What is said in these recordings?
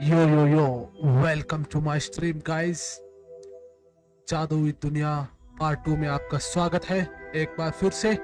Yo welcome to my stream guys. जादुई दुनिया part 2 में आपका स्वागत है एक बार फिर से।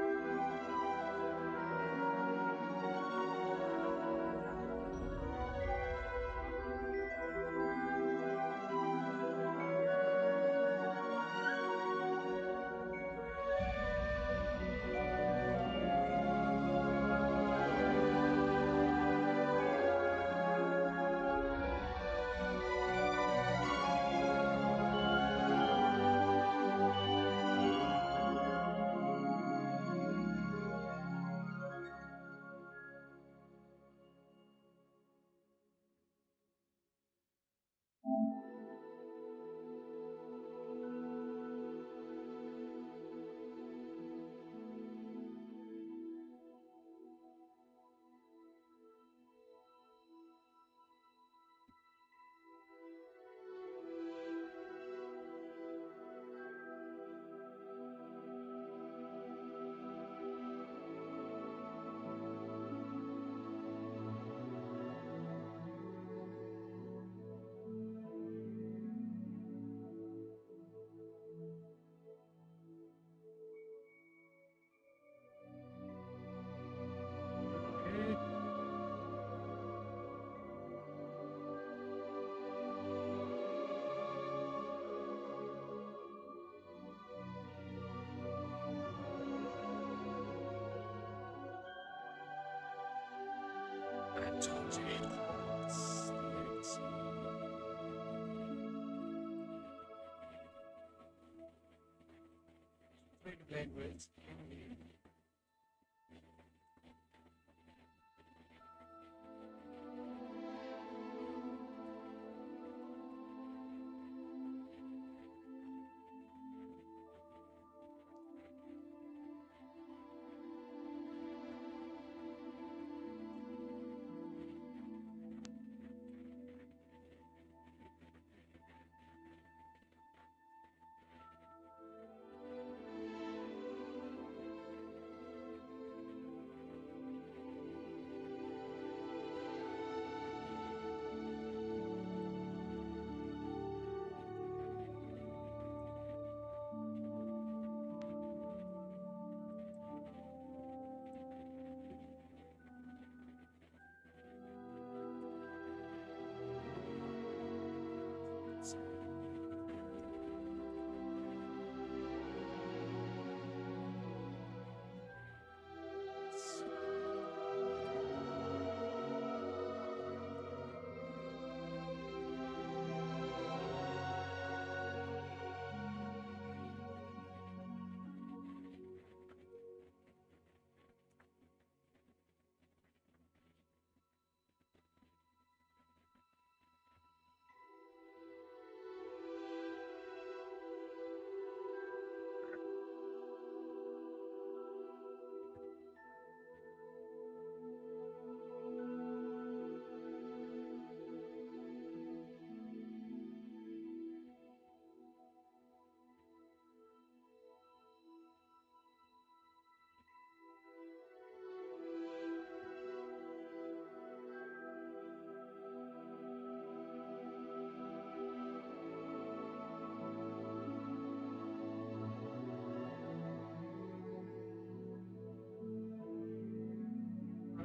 Language.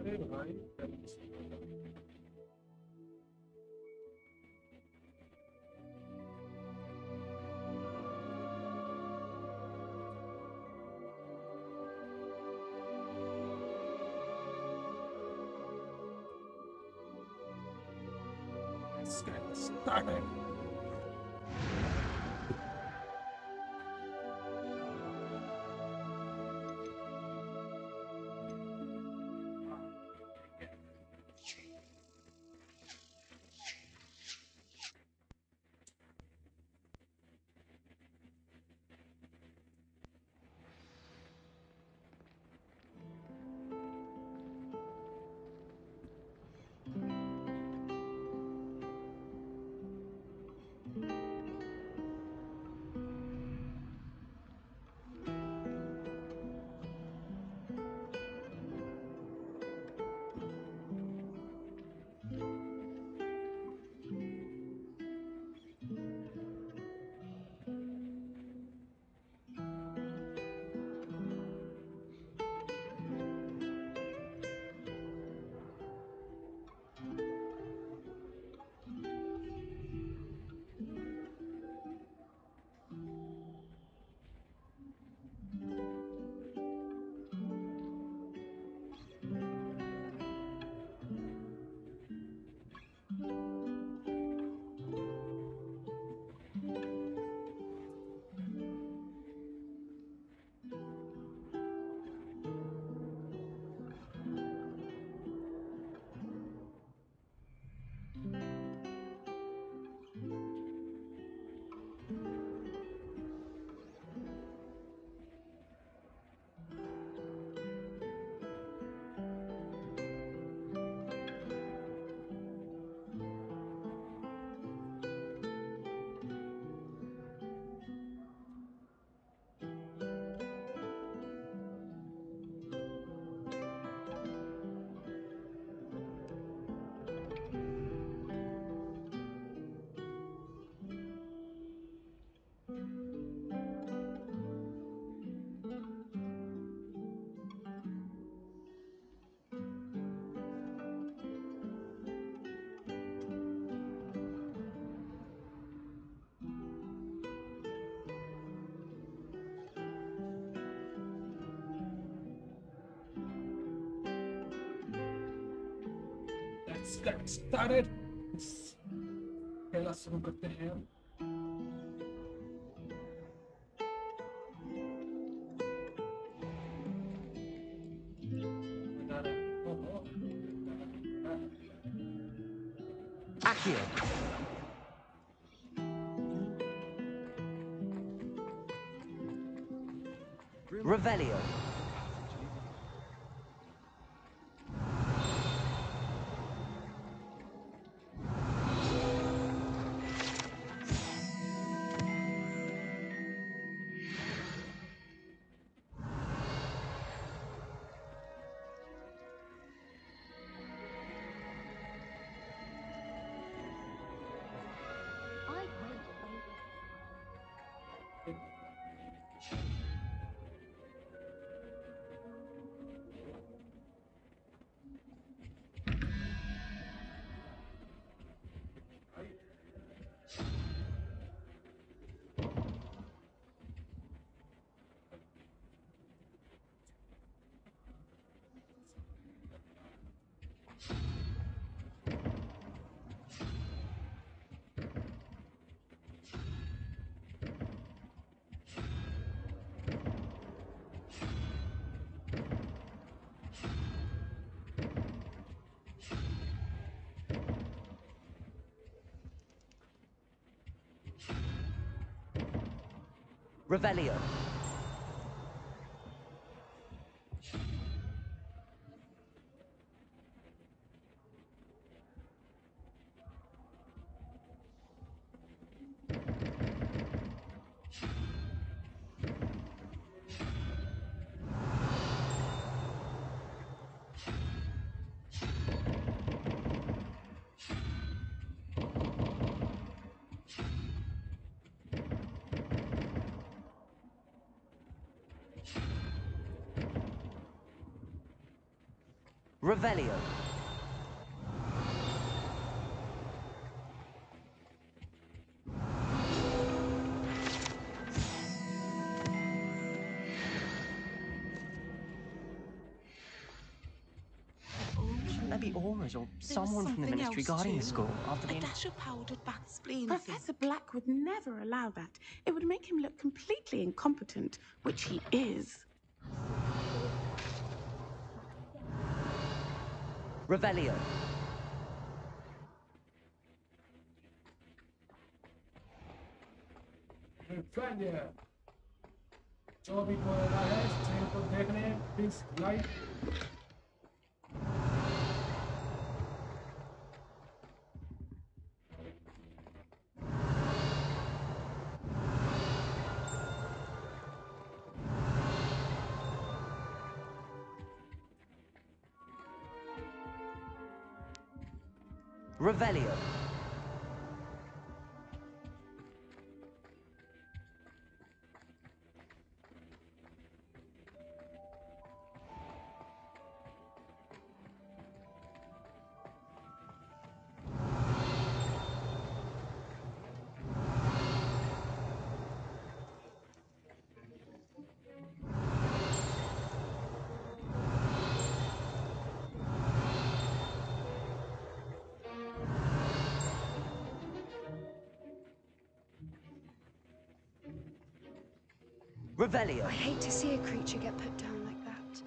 अरे भाई let's get started. Let's get started. खेला शुरू करते हैं. Accio. Revelio. Revelio. Revelio. Shouldn't there be aurors or someone from the ministry guarding the school after the... A dash of powdered bath spleen. Professor Black would never allow that. It would make him look completely incompetent, which he is. Revelio. Revelio. जो भी कोई रहा है stream को देखने please like. Revelio. Revelio. I hate to see a creature get put down like that.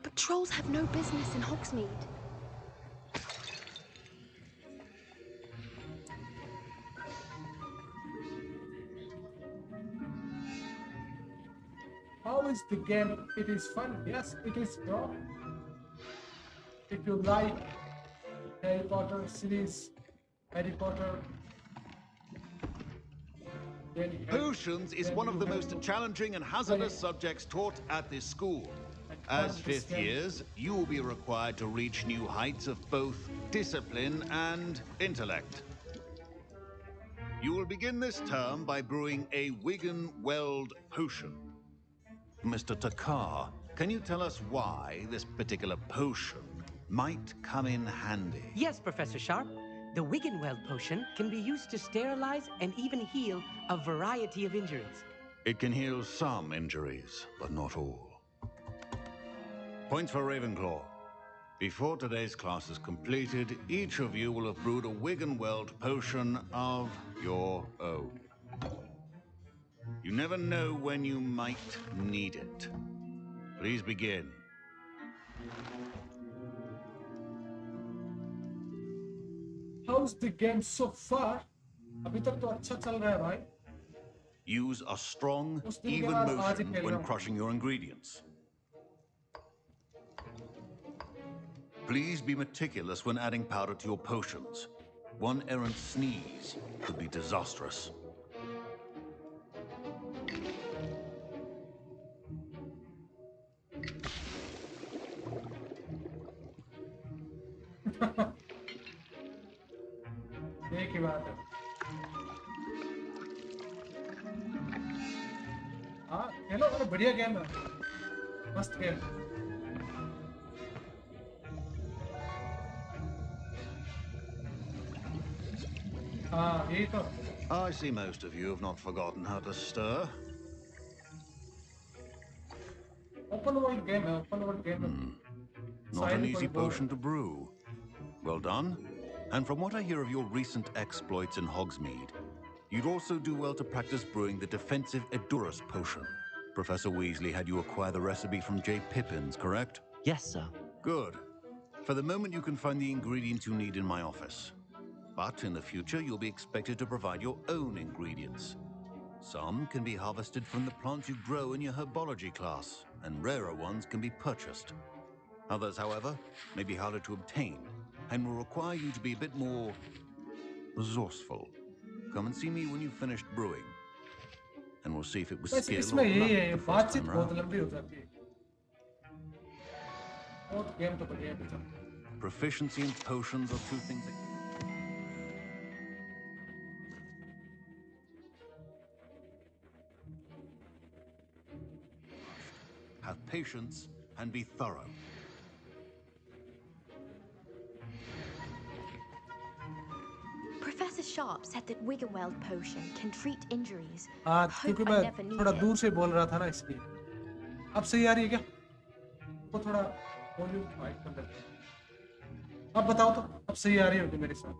But trolls have no business in Hogsmeade. How is the game? It is fun. Yes, it is, bro. If you like Harry Potter series, Harry Potter. Potions is one of the most challenging and hazardous subjects taught at this school. As fifth years, you will be required to reach new heights of both discipline and intellect. You will begin this term by brewing a Wigan-Weld potion. Mr. Takar, can you tell us why this particular potion might come in handy? Yes, Professor Sharp. The Wigan-Weld potion can be used to sterilize and even heal a variety of injuries. It can heal some injuries, but not all. Points for Ravenclaw. Before today's class is completed, each of you will have brewed a Wiggenweld potion of your own. You never know when you might need it. Please begin. How's the game so far? अभी तक तो अच्छा चल रहा है भाई. Use a strong, उस दिन के even बाद आज ही motion खेल when रहा हूँ. crushing your ingredients. Please be meticulous when adding powder to your potions. One errant sneeze could be disastrous. एक ही बात है. हाँ खेलो, अरे बढ़िया गेम है, मस्त गेम. हाँ यही तो. I see most of you have not forgotten how to stir. Open world game है, ओपन वर्ल्ड गेम है. Not an easy potion to brew. Well done. And from what I hear of your recent exploits in Hogsmeade, you'd also do well to practice brewing the defensive Edurus potion. Professor Weasley had you acquire the recipe from J. Pippins, correct? Yes, sir. Good. For the moment, you can find the ingredients you need in my office. But in the future, you'll be expected to provide your own ingredients. Some can be harvested from the plants you grow in your herbology class, and rarer ones can be purchased. Others, however, may be harder to obtain, and will require you to be a bit more resourceful. Come and see me when you've finished brewing, and we'll see if it was बस skill इसमें or यही luck है, the first बातचीत time बहुत round. लंबी हो जाती है. और गेम तो बढ़िया है. Proficiency and potions are two things that... Have patience and be thorough. Professor Sharp said that Wiggenweld potion can treat injuries. हाँ Hope क्योंकि I मैं never need थोड़ा it. दूर से बोल रहा था ना इसलिए. अब सही आ रही है क्या? वो थोड़ा वॉल्यूम हाई कर देते हैं. अब बताओ तो, अब सही आ रही होगी मेरे साथ.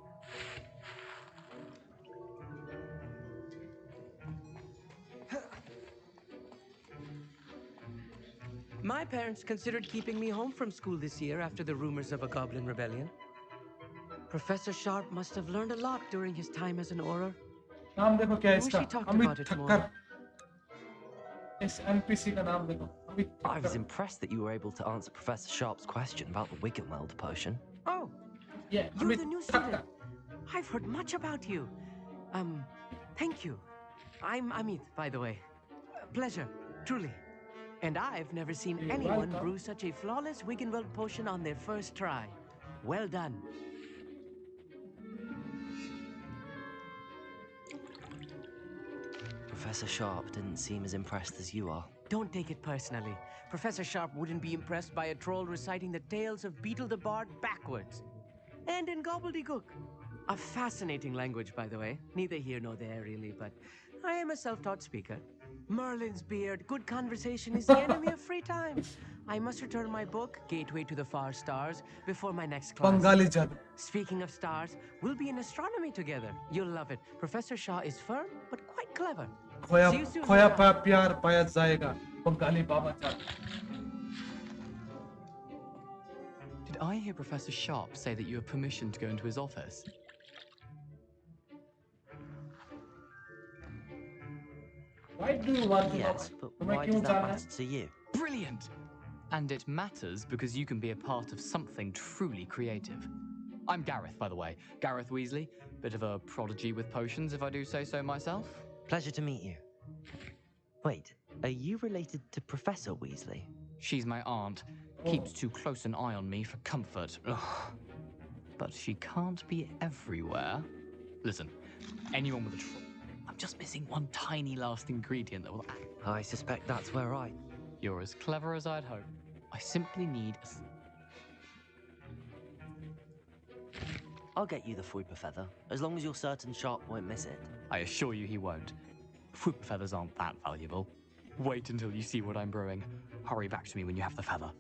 My parents considered keeping me home from school this year after the rumors of a goblin rebellion. Professor Sharp must have learned a lot during his time as an Auror. नाम देखो क्या है I wish इसका? he talked Amit about it more. Thakkar. इस NPC का नाम देखो, Amit I was Thakkar. impressed that you were able to answer Professor Sharp's question about the Wiggenweld potion. Oh, Yeah, you're Amit the new Thakkar. student. I've heard much about you. Thank you. I'm Amit, by the way. Pleasure, truly. And I've never seen You're anyone welcome. brew such a flawless Wiggenweld potion on their first try. Well done. Professor Sharp didn't seem as impressed as you are. Don't take it personally. Professor Sharp wouldn't be impressed by a troll reciting the tales of Beetle the Bard backwards. And in gobbledygook. A fascinating language, by the way. Neither here nor there, really, but I am a self-taught speaker. Merlin's beard, good conversation is the enemy of free time. I must return my book, Gateway to the Far Stars, before my next class. Bengali जादू. Speaking of stars, we'll be in astronomy together. You'll love it. Professor Shah is firm, but quite clever. खोया See you soon, खोया Mira. पाया प्यार पाया जाएगा. बंगाली बाबा जादू. Did I hear Professor Sharp say that you have permission to go into his office? Why do you want to Yes, know? but तुम्हें why क्यों does that जाना है? matter to you? Brilliant! And it matters because you can be a part of something truly creative. I'm Gareth, by the way. Gareth Weasley. Bit of a prodigy with potions, if I do say so myself. Pleasure to meet you. Wait, are you related to Professor Weasley? She's my aunt. Keeps too close an eye on me for comfort. Ugh. But she can't be everywhere. Listen, anyone with a I'm just missing one tiny last ingredient that will act. I suspect that's where I... You're as clever as I'd hope. I simply need a... I'll get you the Fruiper Feather, as long as you're certain Sharp won't miss it. I assure you he won't. Fruit feathers aren't that valuable. Wait until you see what I'm brewing. Hurry back to me when you have the feather.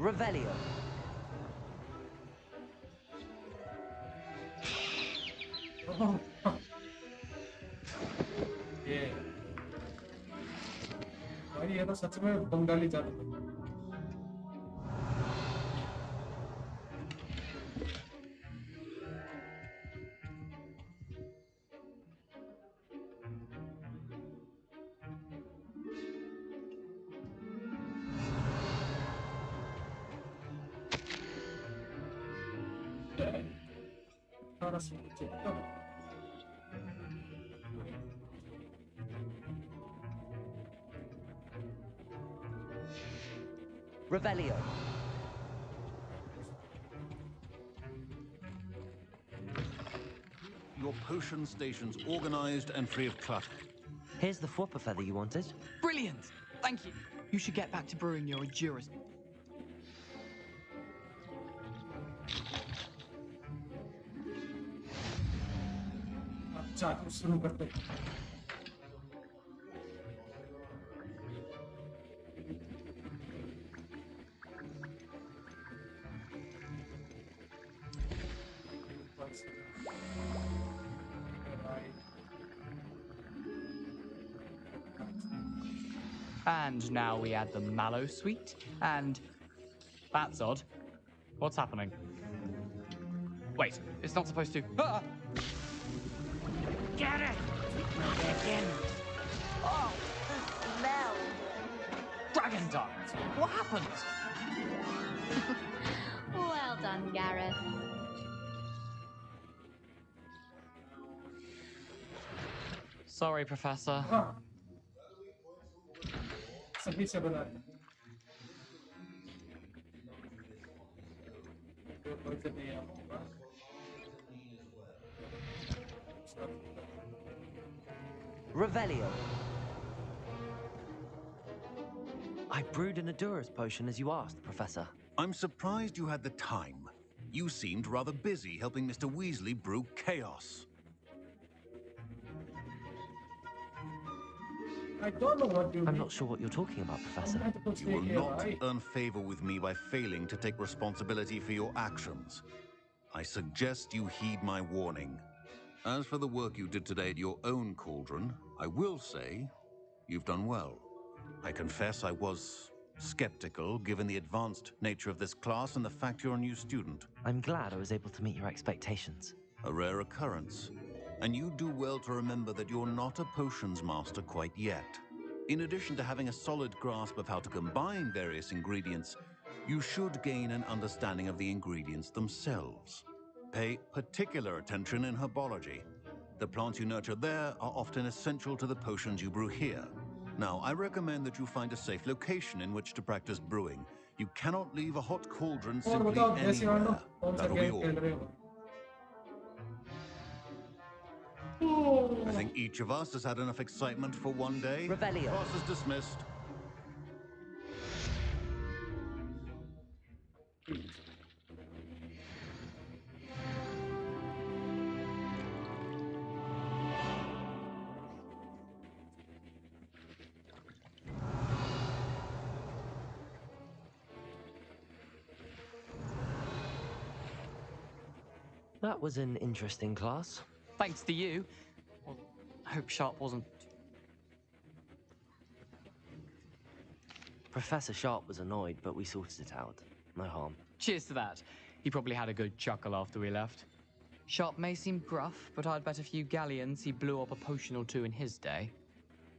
Revelio. ये भाई ये तो सच में बंगाली जादू है। थोड़ा सा check करो। Revelio. Your potion station's organized and free of clutter. Here's the Fwopper feather you wanted. Brilliant! Thank you. You should get back to brewing your endurance. अच्छा तो शुरू करते हैं। And now we add the mallow sweet, and that's odd. What's happening? Wait, it's not supposed to. Ah! Get it! Again. Oh, the smell. Dragon dance! What happened? Well done, Gareth. Sorry, Professor. हाँ सही से बना है। तो कोई से नहीं आऊँगा। Revelio. I brewed an Adura's potion as you asked, Professor. I'm surprised you had the time. You seemed rather busy helping Mr. Weasley brew chaos. I don't know what you I'm mean. not sure what you're talking about, Professor. You will not earn favor with me by failing to take responsibility for your actions. I suggest you heed my warning. As for the work you did today at your own cauldron, I will say you've done well. I confess I was skeptical given the advanced nature of this class and the fact you're a new student. I'm glad I was able to meet your expectations. A rare occurrence. And you do well to remember that you're not a potions master quite yet. In addition to having a solid grasp of how to combine various ingredients, you should gain an understanding of the ingredients themselves. Pay particular attention in herbology. The plants you nurture there are often essential to the potions you brew here. Now, I recommend that you find a safe location in which to practice brewing. You cannot leave a hot cauldron और simply बताओ जैसे anywhere. वालों कौन सा That'll be game all. खेल रहे हो? I think each of us has had enough excitement for one day. Revelio. Class is dismissed. That was an interesting class. Thanks to you. Well, I hope Sharp wasn't. Professor Sharp was annoyed, but we sorted it out. No harm. Cheers to that. He probably had a good chuckle after we left. Sharp may seem gruff, but I'd bet a few galleons he blew up a potion or two in his day.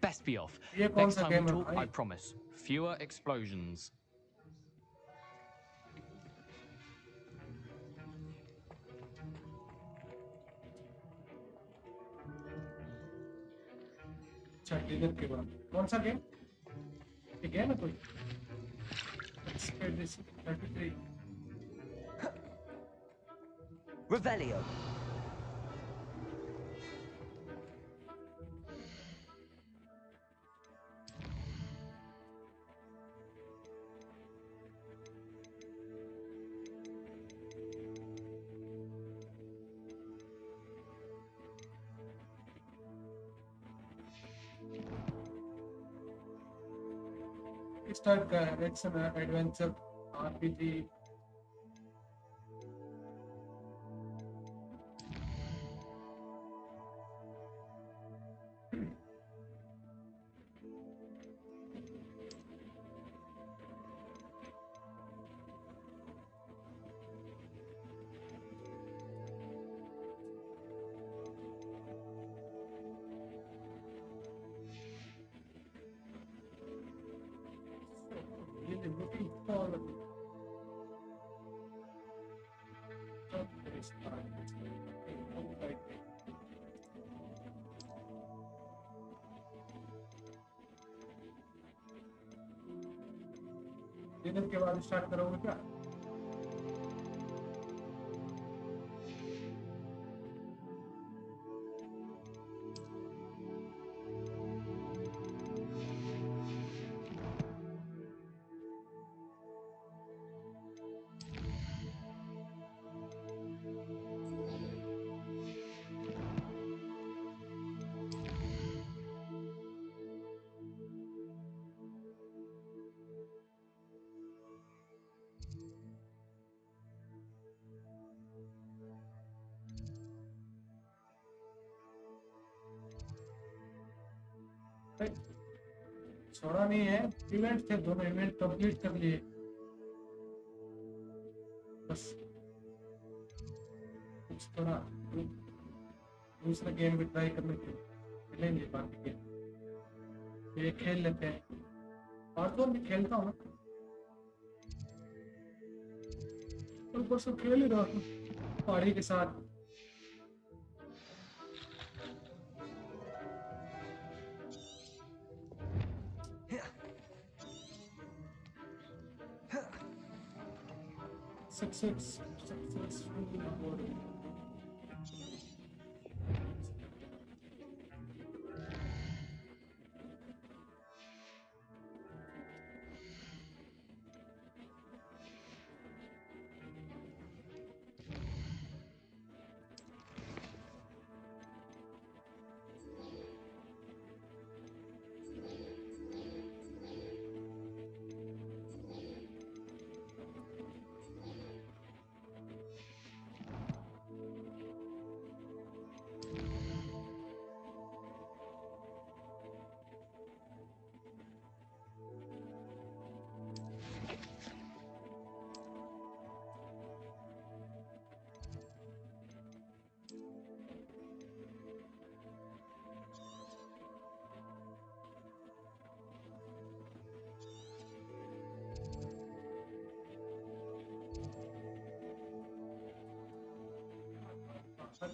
Best be off. ये कौन Next सा time game we है talk, भाई? I promise. Fewer explosions. अच्छा dinner के बाद कौन सा गेम? ये गेम है कोई? Expedition 33. Revelio. Start action adventure RPG. Really looking forward to this part. Okay, dinner के बाद स्टार्ट करोगे क्या? छोड़ा नहीं है, इवेंट थे, दोनों इवेंट कंप्लीट कर लिए बस। कुछ थोड़ा दूसरा गेम भी ट्राई करने के खेलेंगे बाकी गेम, ये खेल लेते हैं। और तो भी खेलता हूँ, तो परसों खेल ही रहा हूँ पहाड़ी के साथ। Successfully aborted.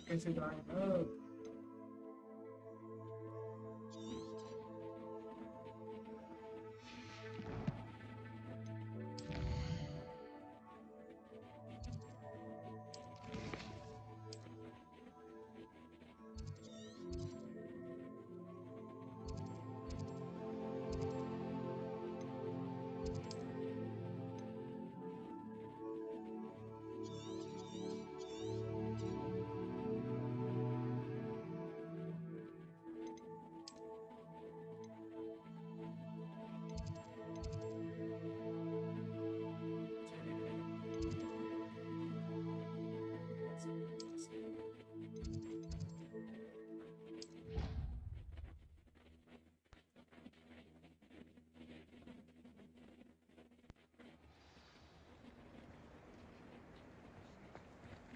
कैसे जाएंगे?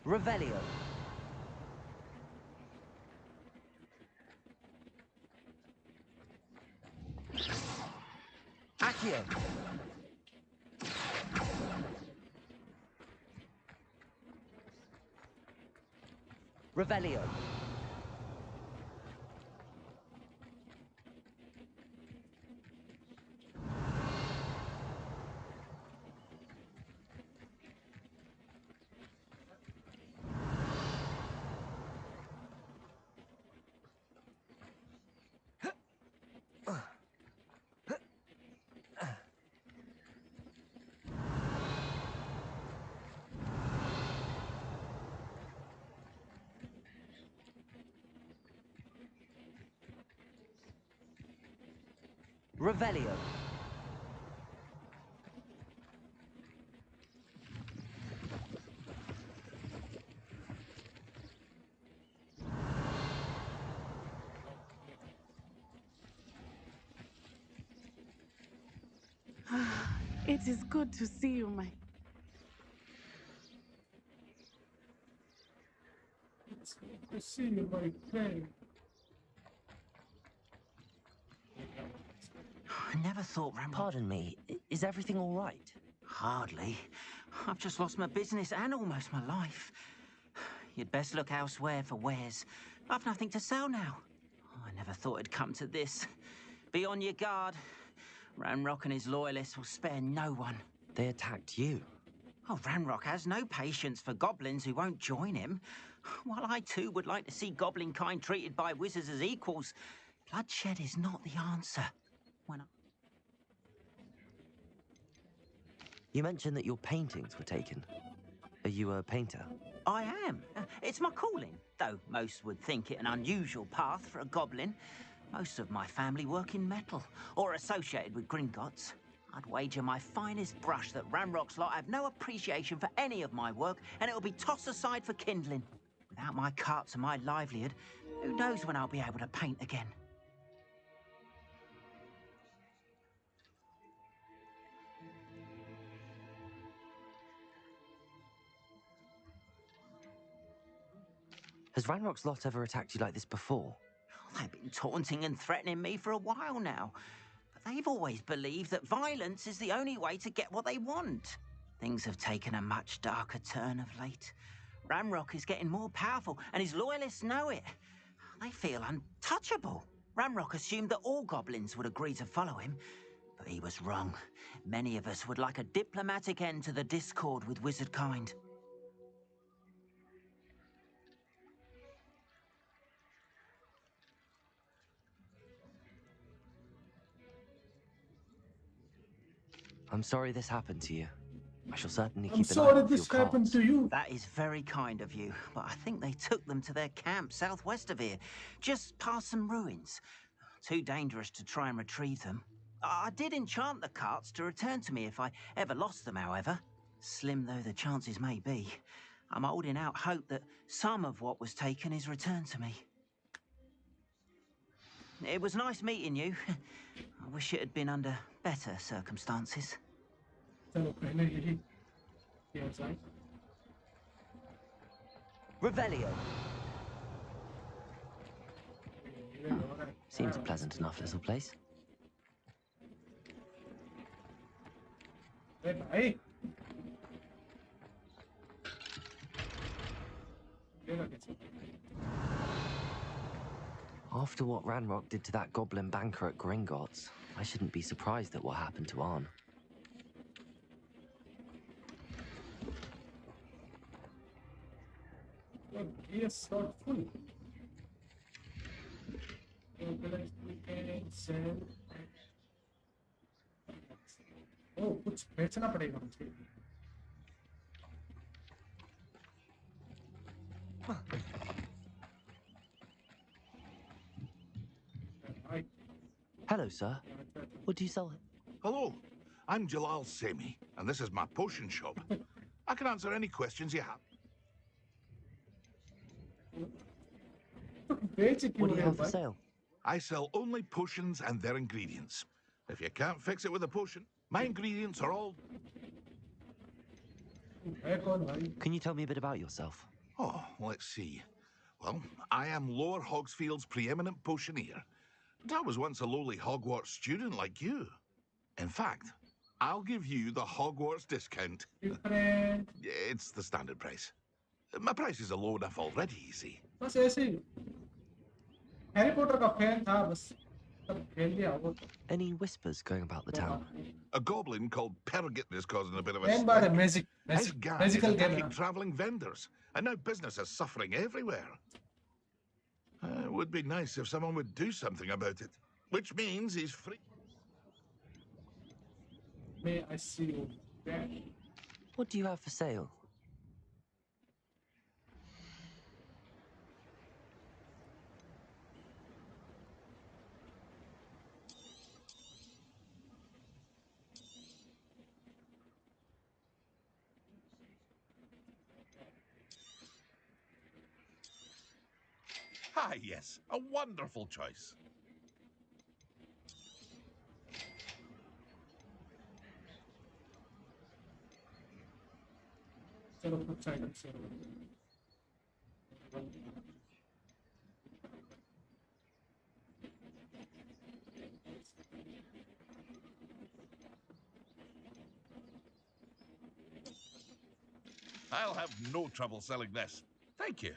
Revelio. Accio. Revelio. Revelio. It is good to see you, my... It's good to see you, my friend. I never thought Ramrock... Pardon me, is everything all right? Hardly. I've just lost my business and almost my life. You'd best look elsewhere for wares. I've nothing to sell now. I never thought it'd come to this. Be on your guard. Ranrock and his loyalists will spare no one. They attacked you. Oh, Ranrock has no patience for goblins who won't join him. While I too would like to see goblin kind treated by wizards as equals, bloodshed is not the answer. You mentioned that your paintings were taken. Are you a painter? I am. It's my calling, though most would think it an unusual path for a goblin. Most of my family work in metal, or associated with Gringotts. I'd wager my finest brush that Ranrock's lot have no appreciation for any of my work, and it'll be tossed aside for kindling. Without my carts and my livelihood, who knows when I'll be able to paint again? Has Ranrock's lot ever attacked you like this before? They've been taunting and threatening me for a while now. But they've always believed that violence is the only way to get what they want. Things have taken a much darker turn of late. Ranrock is getting more powerful, and his loyalists know it. They feel untouchable. Ranrock assumed that all goblins would agree to follow him, but he was wrong. Many of us would like a diplomatic end to the discord with wizard kind. I'm sorry this happened to you. I shall certainly I'm keep an eye sorry out for your this happened cards. to you. That is very kind of you, but I think they took them to their camp southwest of here, just past some ruins. Too dangerous to try and retrieve them. I did enchant the carts to return to me if I ever lost them, however. Slim though the chances may be, I'm holding out hope that some of what was taken is returned to me. It was nice meeting you. I wish it had been under better circumstances. चलो पहले यही किया जाए. Revelio. Seems a pleasant enough little place. अरे भाई. After what Ranrock did to that goblin banker at Gringotts, I shouldn't be surprised at what happened to Arn. Yes, not full. We can sell. Oh, कुछ बेचना पड़ेगा मुझे. Hello, sir. What do you sell? Hello, I'm Jalal Semi, and this is my potion shop. I can answer any questions you have. What do you have for sale? I sell only potions and their ingredients. If you can't fix it with a potion, my ingredients are all... Can you tell me a bit about yourself? Oh, let's see. Well, I am Lower Hogsfield's preeminent potioneer. But I was once a lowly Hogwarts student like you. In fact, I'll give you the Hogwarts discount. It's the standard price. My prices are low enough already, you see. बस ऐसे ही. Harry Potter का fan था बस. तब खेल लिया वो. Any whispers going about the town? A goblin called Pergit is causing a bit of a And by the stink. His gang is magical game. attacking travelling vendors, and now business is suffering everywhere. It would be nice if someone would do something about it, which means he's free. May I see you there? What do you have for sale? Ah, yes, a wonderful choice. चलो कुछ item से I'll have no trouble selling this. Thank you.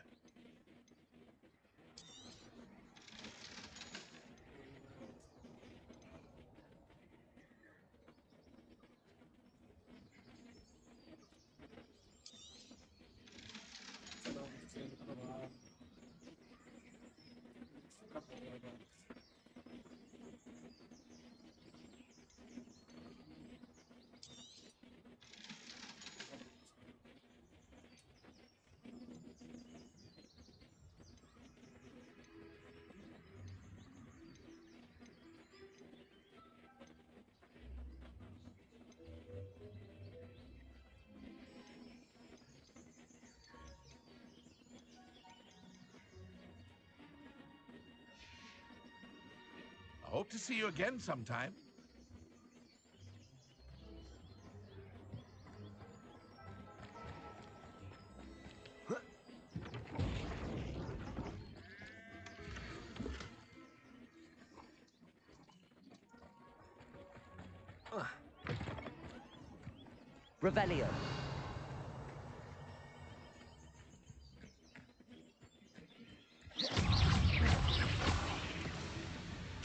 I hope to see you again sometime. Revelio.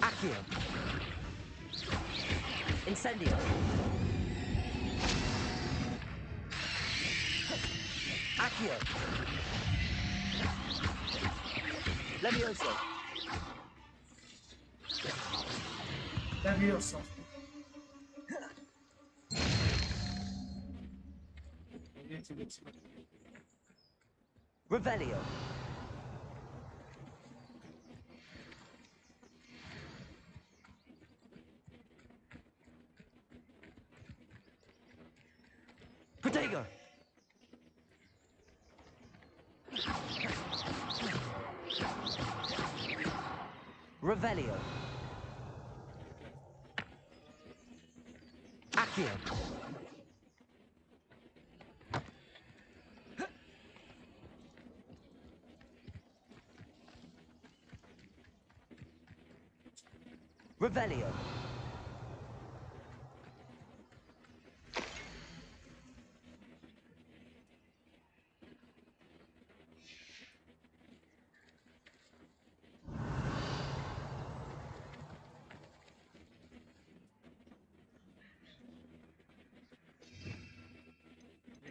Accio. Incendio. Accio. Levioso. Levioso. Revelio. Protego. Revelio. Accio. Revelio.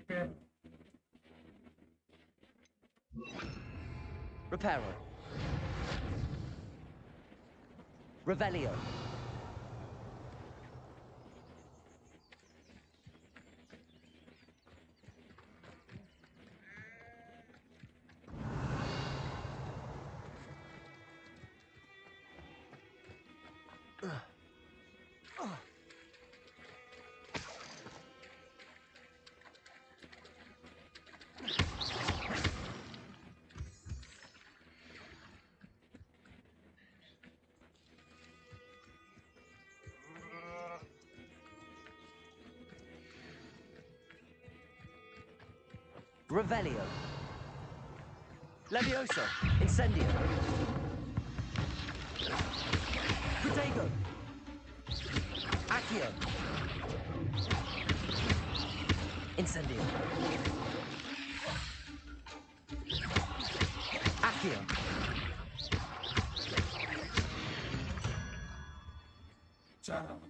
Repair. Reparo. Revelio. Revelio. Levioso. Incendio. Protego. Accio. Incendio. Accio. Ciao.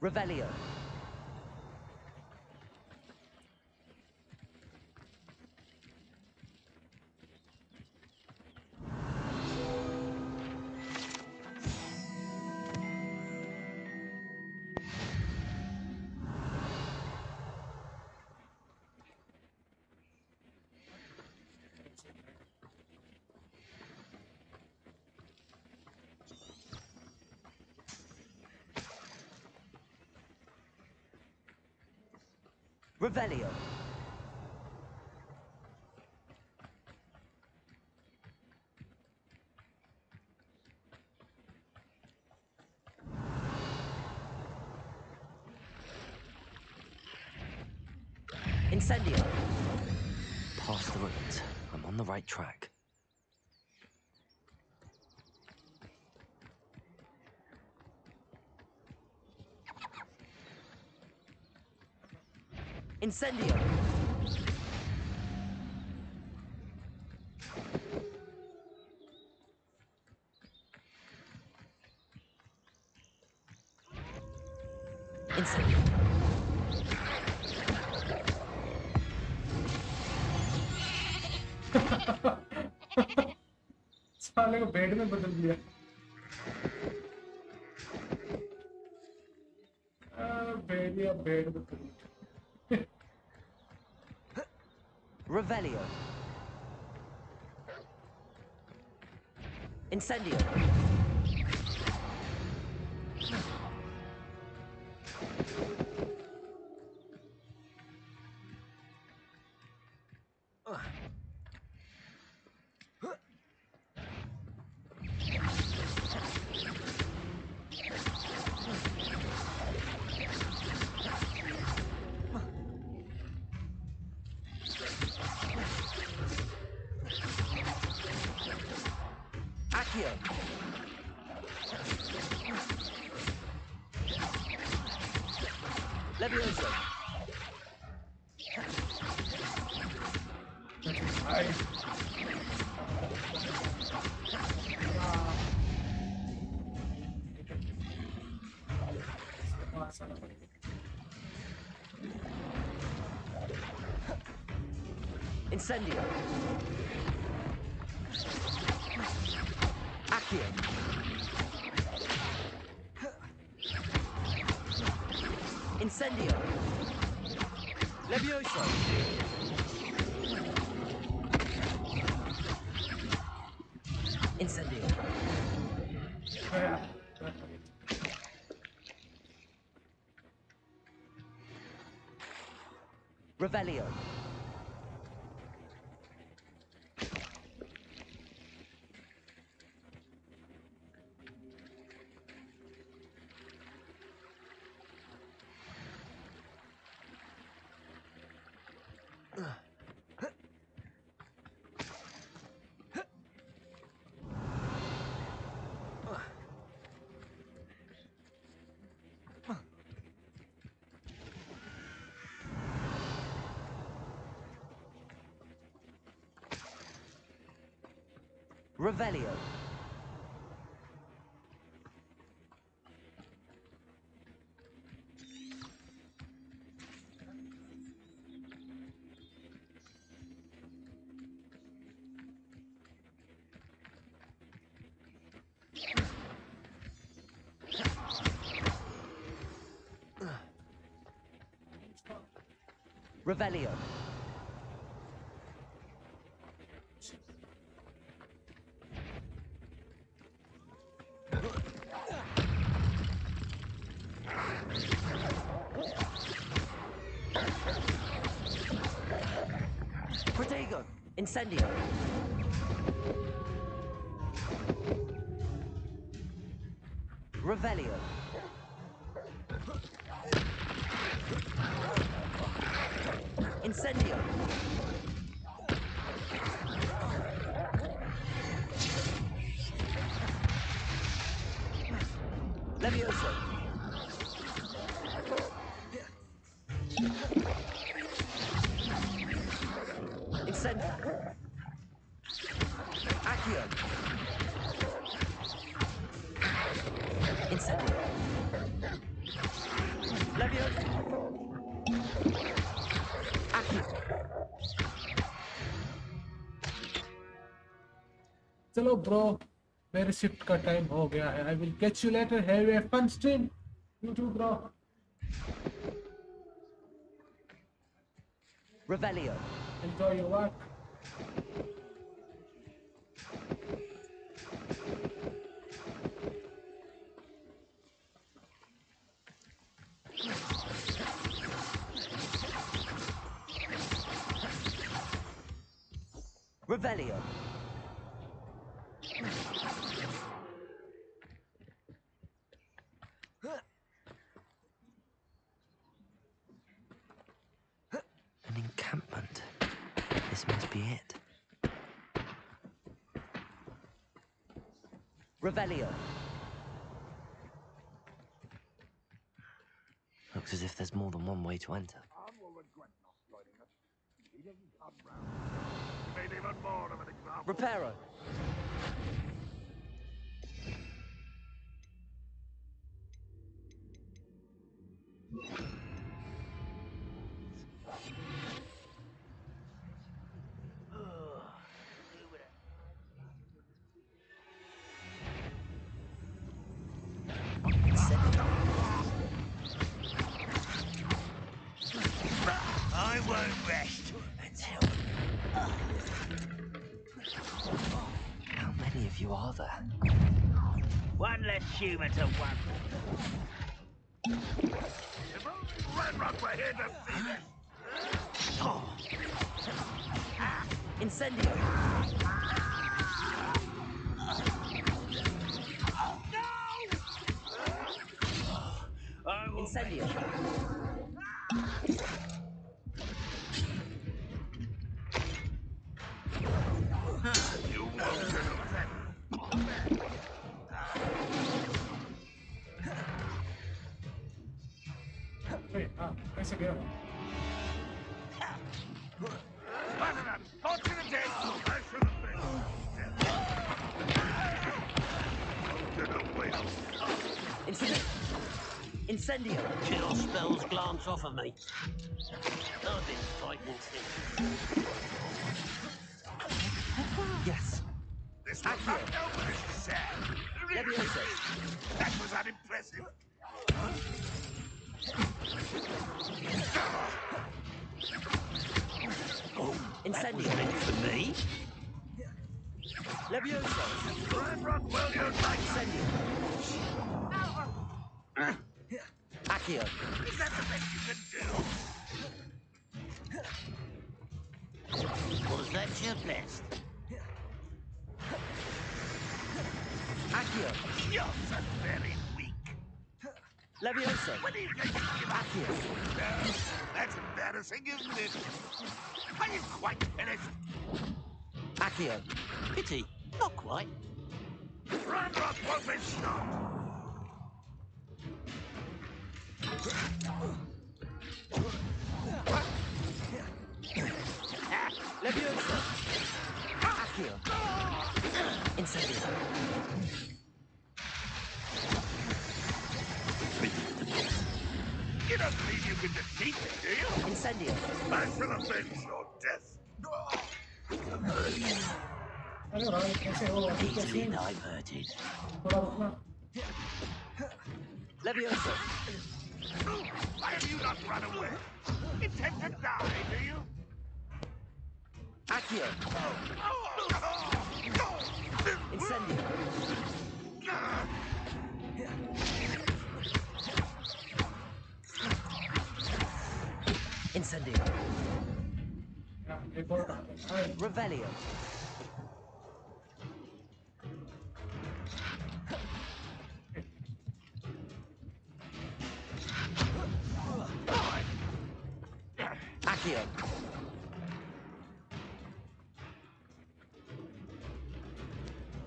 Revelio. Revelio. Incendio. Pass the ruins. I'm on the right track. Incendio. Incendio. साले को bed में बदल दिया। Bed या bed में बदल दिया। Revelio. Incendio. Accio. Levioso. Incendio. Accio. Incendio. Levioso. Incendio. Revelio. Revelio. Revelio. Protego. Incendio. Revelio. Incendio. Levioso. Incendio. Accio. Incendio. Levioso. Accio. चलो ब्रो, मेरे शिफ्ट का टाइम हो गया है। I will catch you later. Have a fun stream. You too, bro. Revelio. Enjoy your work. Revelio. An be it. Revelio. Looks as if there's more than one way to enter. Reparo. I won't rest until... How many of you are there? One less human to one. Red Rock were here to see this. Incendio. Incendio. You won't get them. Wait, कैसे गया? Spider-Man, caught in the dead. I should have been. Get away. Incendio. Chill spells glance off of me. I've been fighting since. Yes. This was not over, Mr. Sad. Levioso. That was unimpressive. Oh, Incendio. that was meant for me. Levioso. Red Rock, well, you're right. Incendio. Accio. Is that the best you can do? Was that your best? Accio. You're so very weak. Levioso. When are you going to give up? Accio. No, that's embarrassing, isn't it? Are you quite finished? Accio. Pity, not quite. Red Rock won't be stopped. Levioso. Accio. Incendio. You don't believe you can defeat me, do you? Incendio. I shall avenge your death. अरे भाई कैसे हो? अभी कैसे? Easily diverted. थोड़ा रुकना. Levioso. Why have you not run away? Intend to die, do you? Accio. Incendio. Incendio. एक और काम. Revelio. Accio.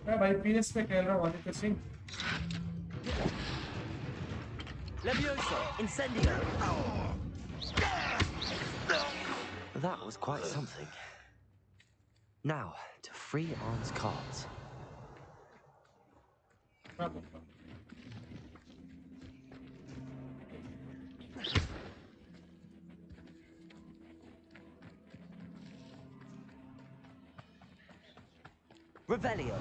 मैं भाई PS पे खेल रहा हूँ Aditya Singh. Levioso. Incendio. That was quite something. Now, to free Arn's cards. Revelio.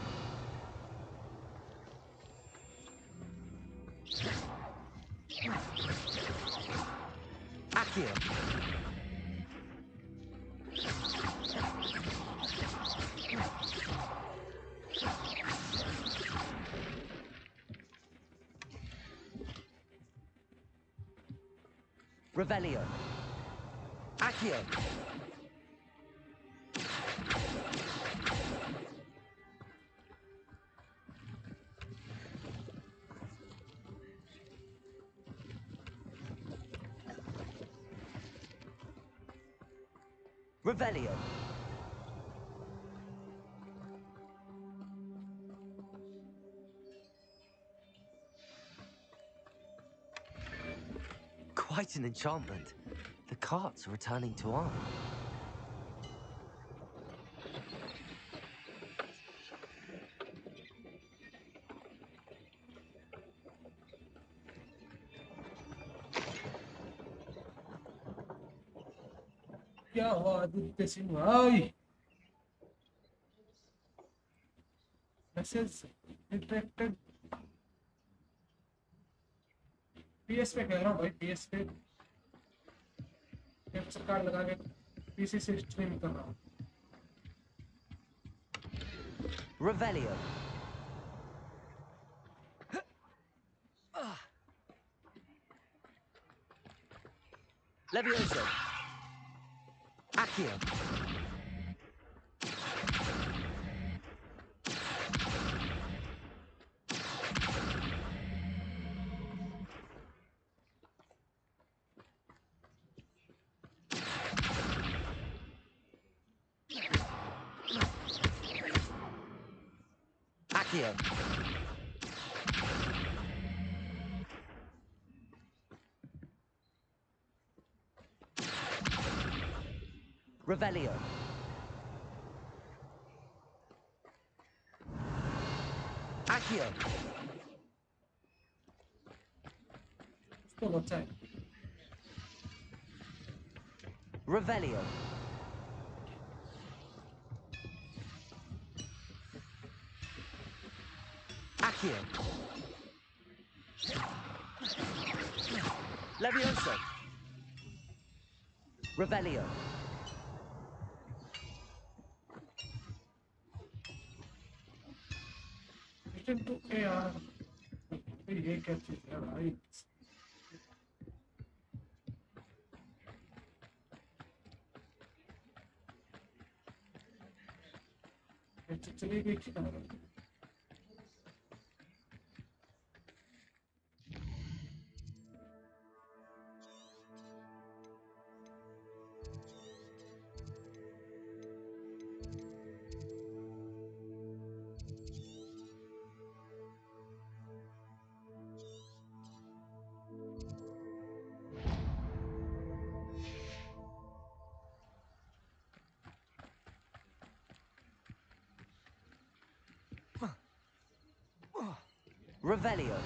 Accio. Revelio. Accio. Revelio. quite an enchantment. The carts are returning to Arn. क्या हुआ आदित्य सिंह भाई? Message interacted. पीएस पे कह रहा हूँ भाई, पीएस पे कैप्चर कार्ड लगा के पीसी से स्ट्रीम कर रहा हूँ। Revelio. Levioso. Accio. Accio. Revelio. Accio. Still attack. Revelio. Accio. Levioso. Revelio. Return to AR. ये क्या चीज है भाई? चली गई क्या? Revelio.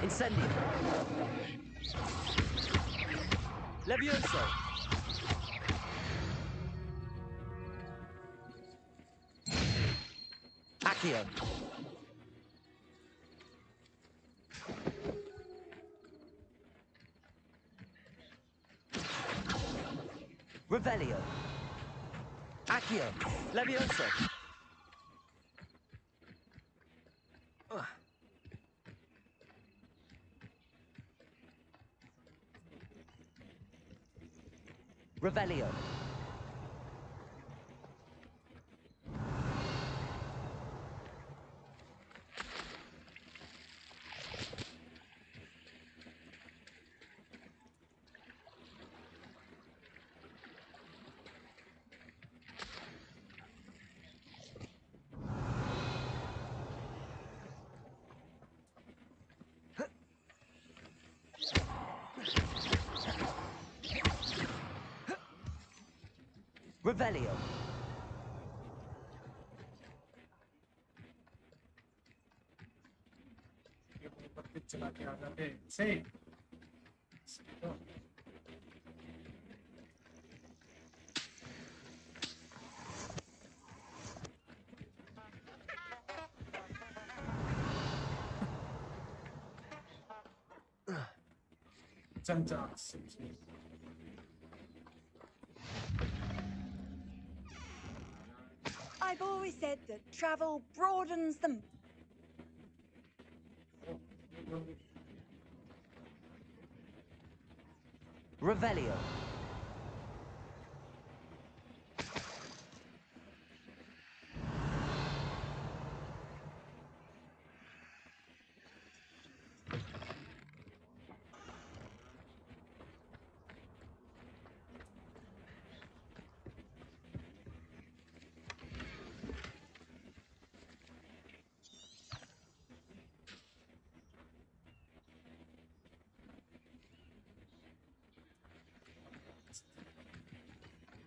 Incendio. Levioso. Accio. Revelio. Accio. Levioso. Revelio. Revelio. चला के आ जाते सही। I've always said that travel broadens the... Revelio.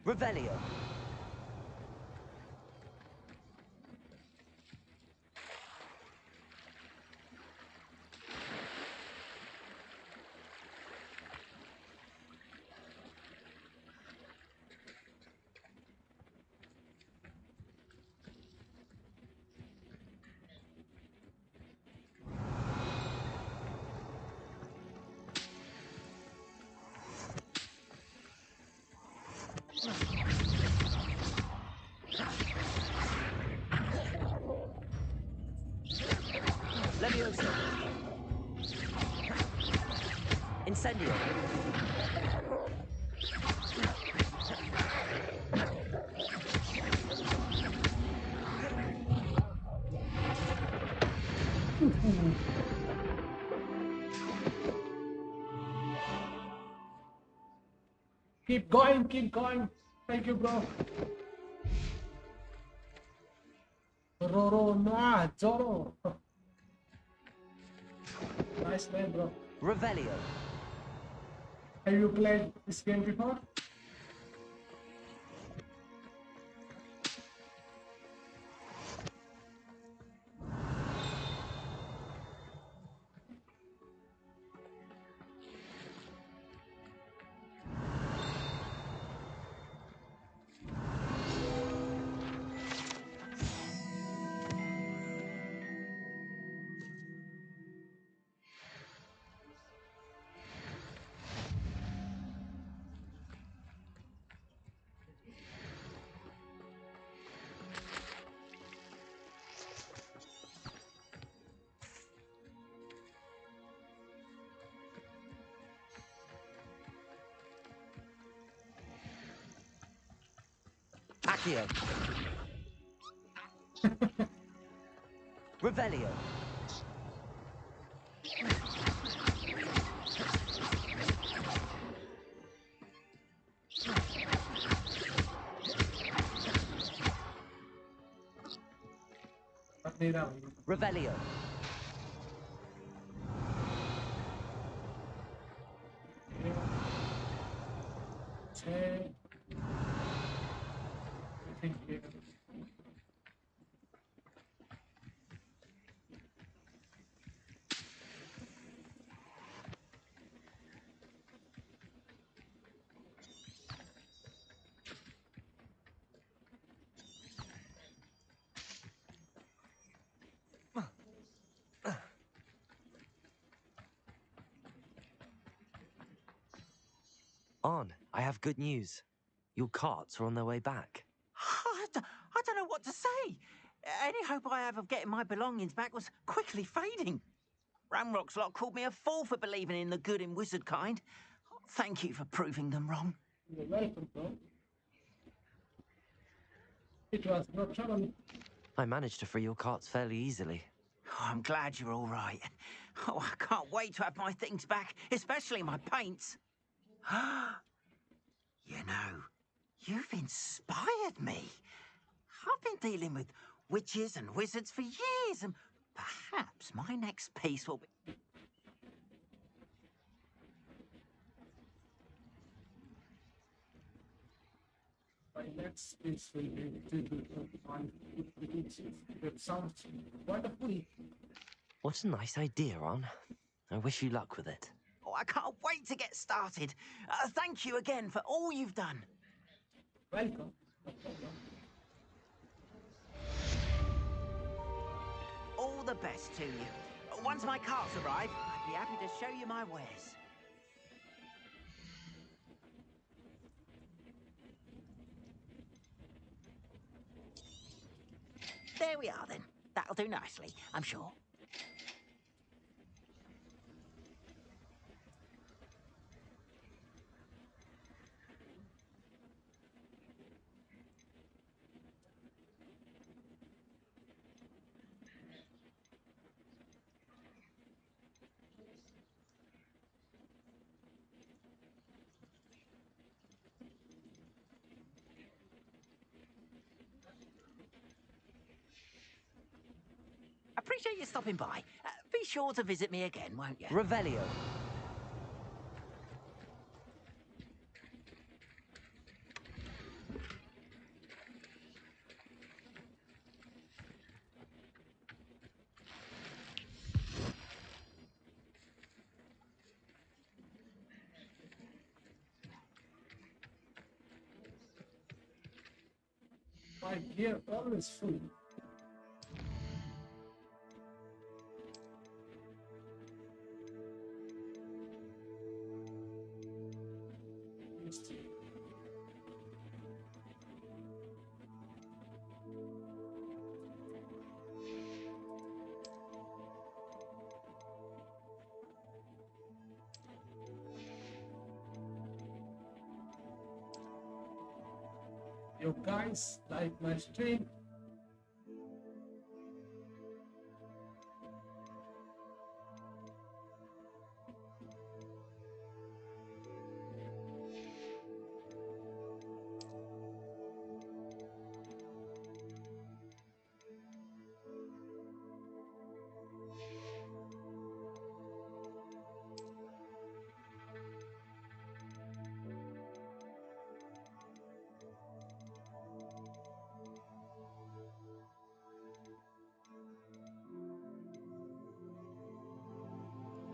Revelio. Levioso. Incendio. Keep going, keep going. Thank you, bro. Roro, nah, Zoro. Nice name, bro. Revelio. Have you played this game before? Accio. Revelio. Revelio. On, I have good news. Your carts are on their way back. I don't know what to say. Any hope I have of getting my belongings back was quickly fading. Ramrock's lot called me a fool for believing in the good in wizard kind. Thank you for proving them wrong. You're welcome, bro. It was no trouble. I managed to free your carts fairly easily. Oh, I'm glad you're all right. Oh, I can't wait to have my things back, especially my paints. You know, you've inspired me. I've been dealing with witches and wizards for years, and perhaps my next piece will be... My next piece will be on it sounds wonderful. What a nice idea, On. I wish you luck with it. Oh, I can't wait to get started. Thank you again for all you've done. Welcome. All the best to you. Once my carts arrive, I'd be happy to show you my wares. There we are then. That'll do nicely, I'm sure. Appreciate you stopping by. Be sure to visit me again, won't you? Revelio. My gear always full. You guys like my stream?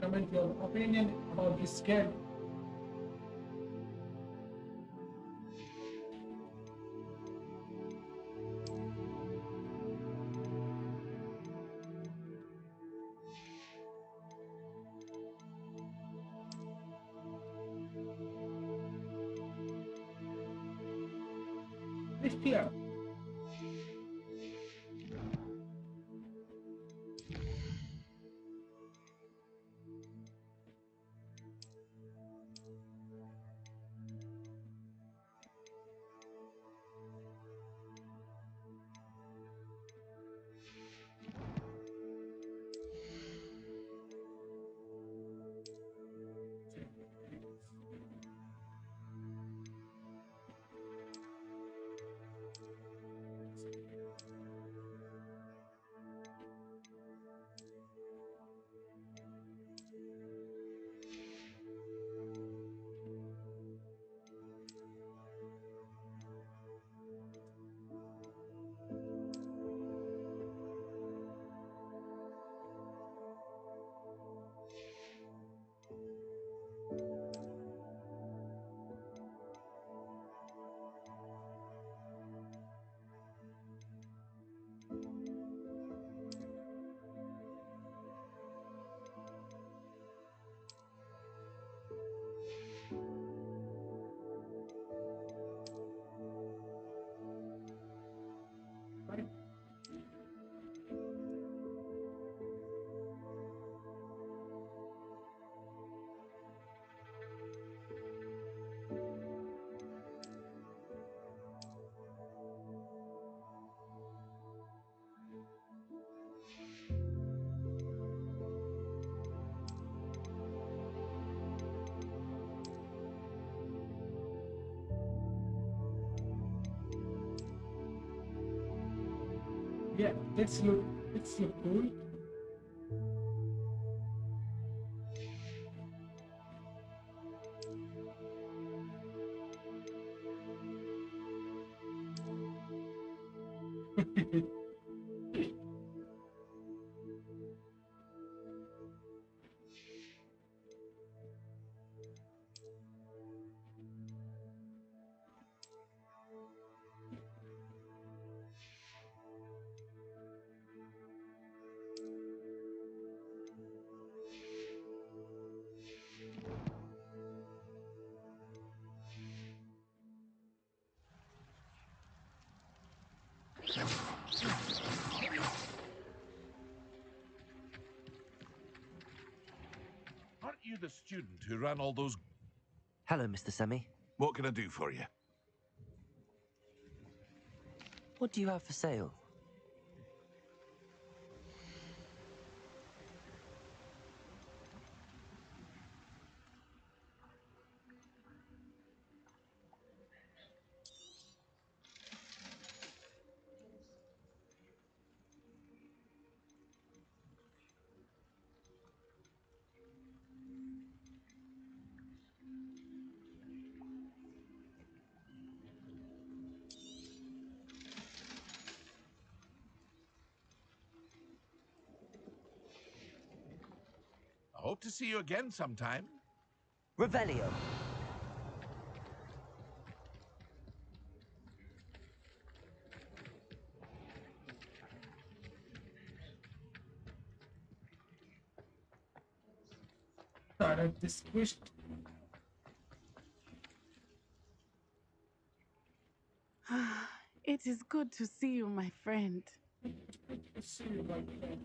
Comment your opinion about this game. Lift here. Yeah, it's look cool. you the student who ran all those... Hello, Mr. Semi. What can I do for you? What do you have for sale? I hope to see you again sometime. Revelio. Started this twist. It is good to see you, my friend. See you, my friend.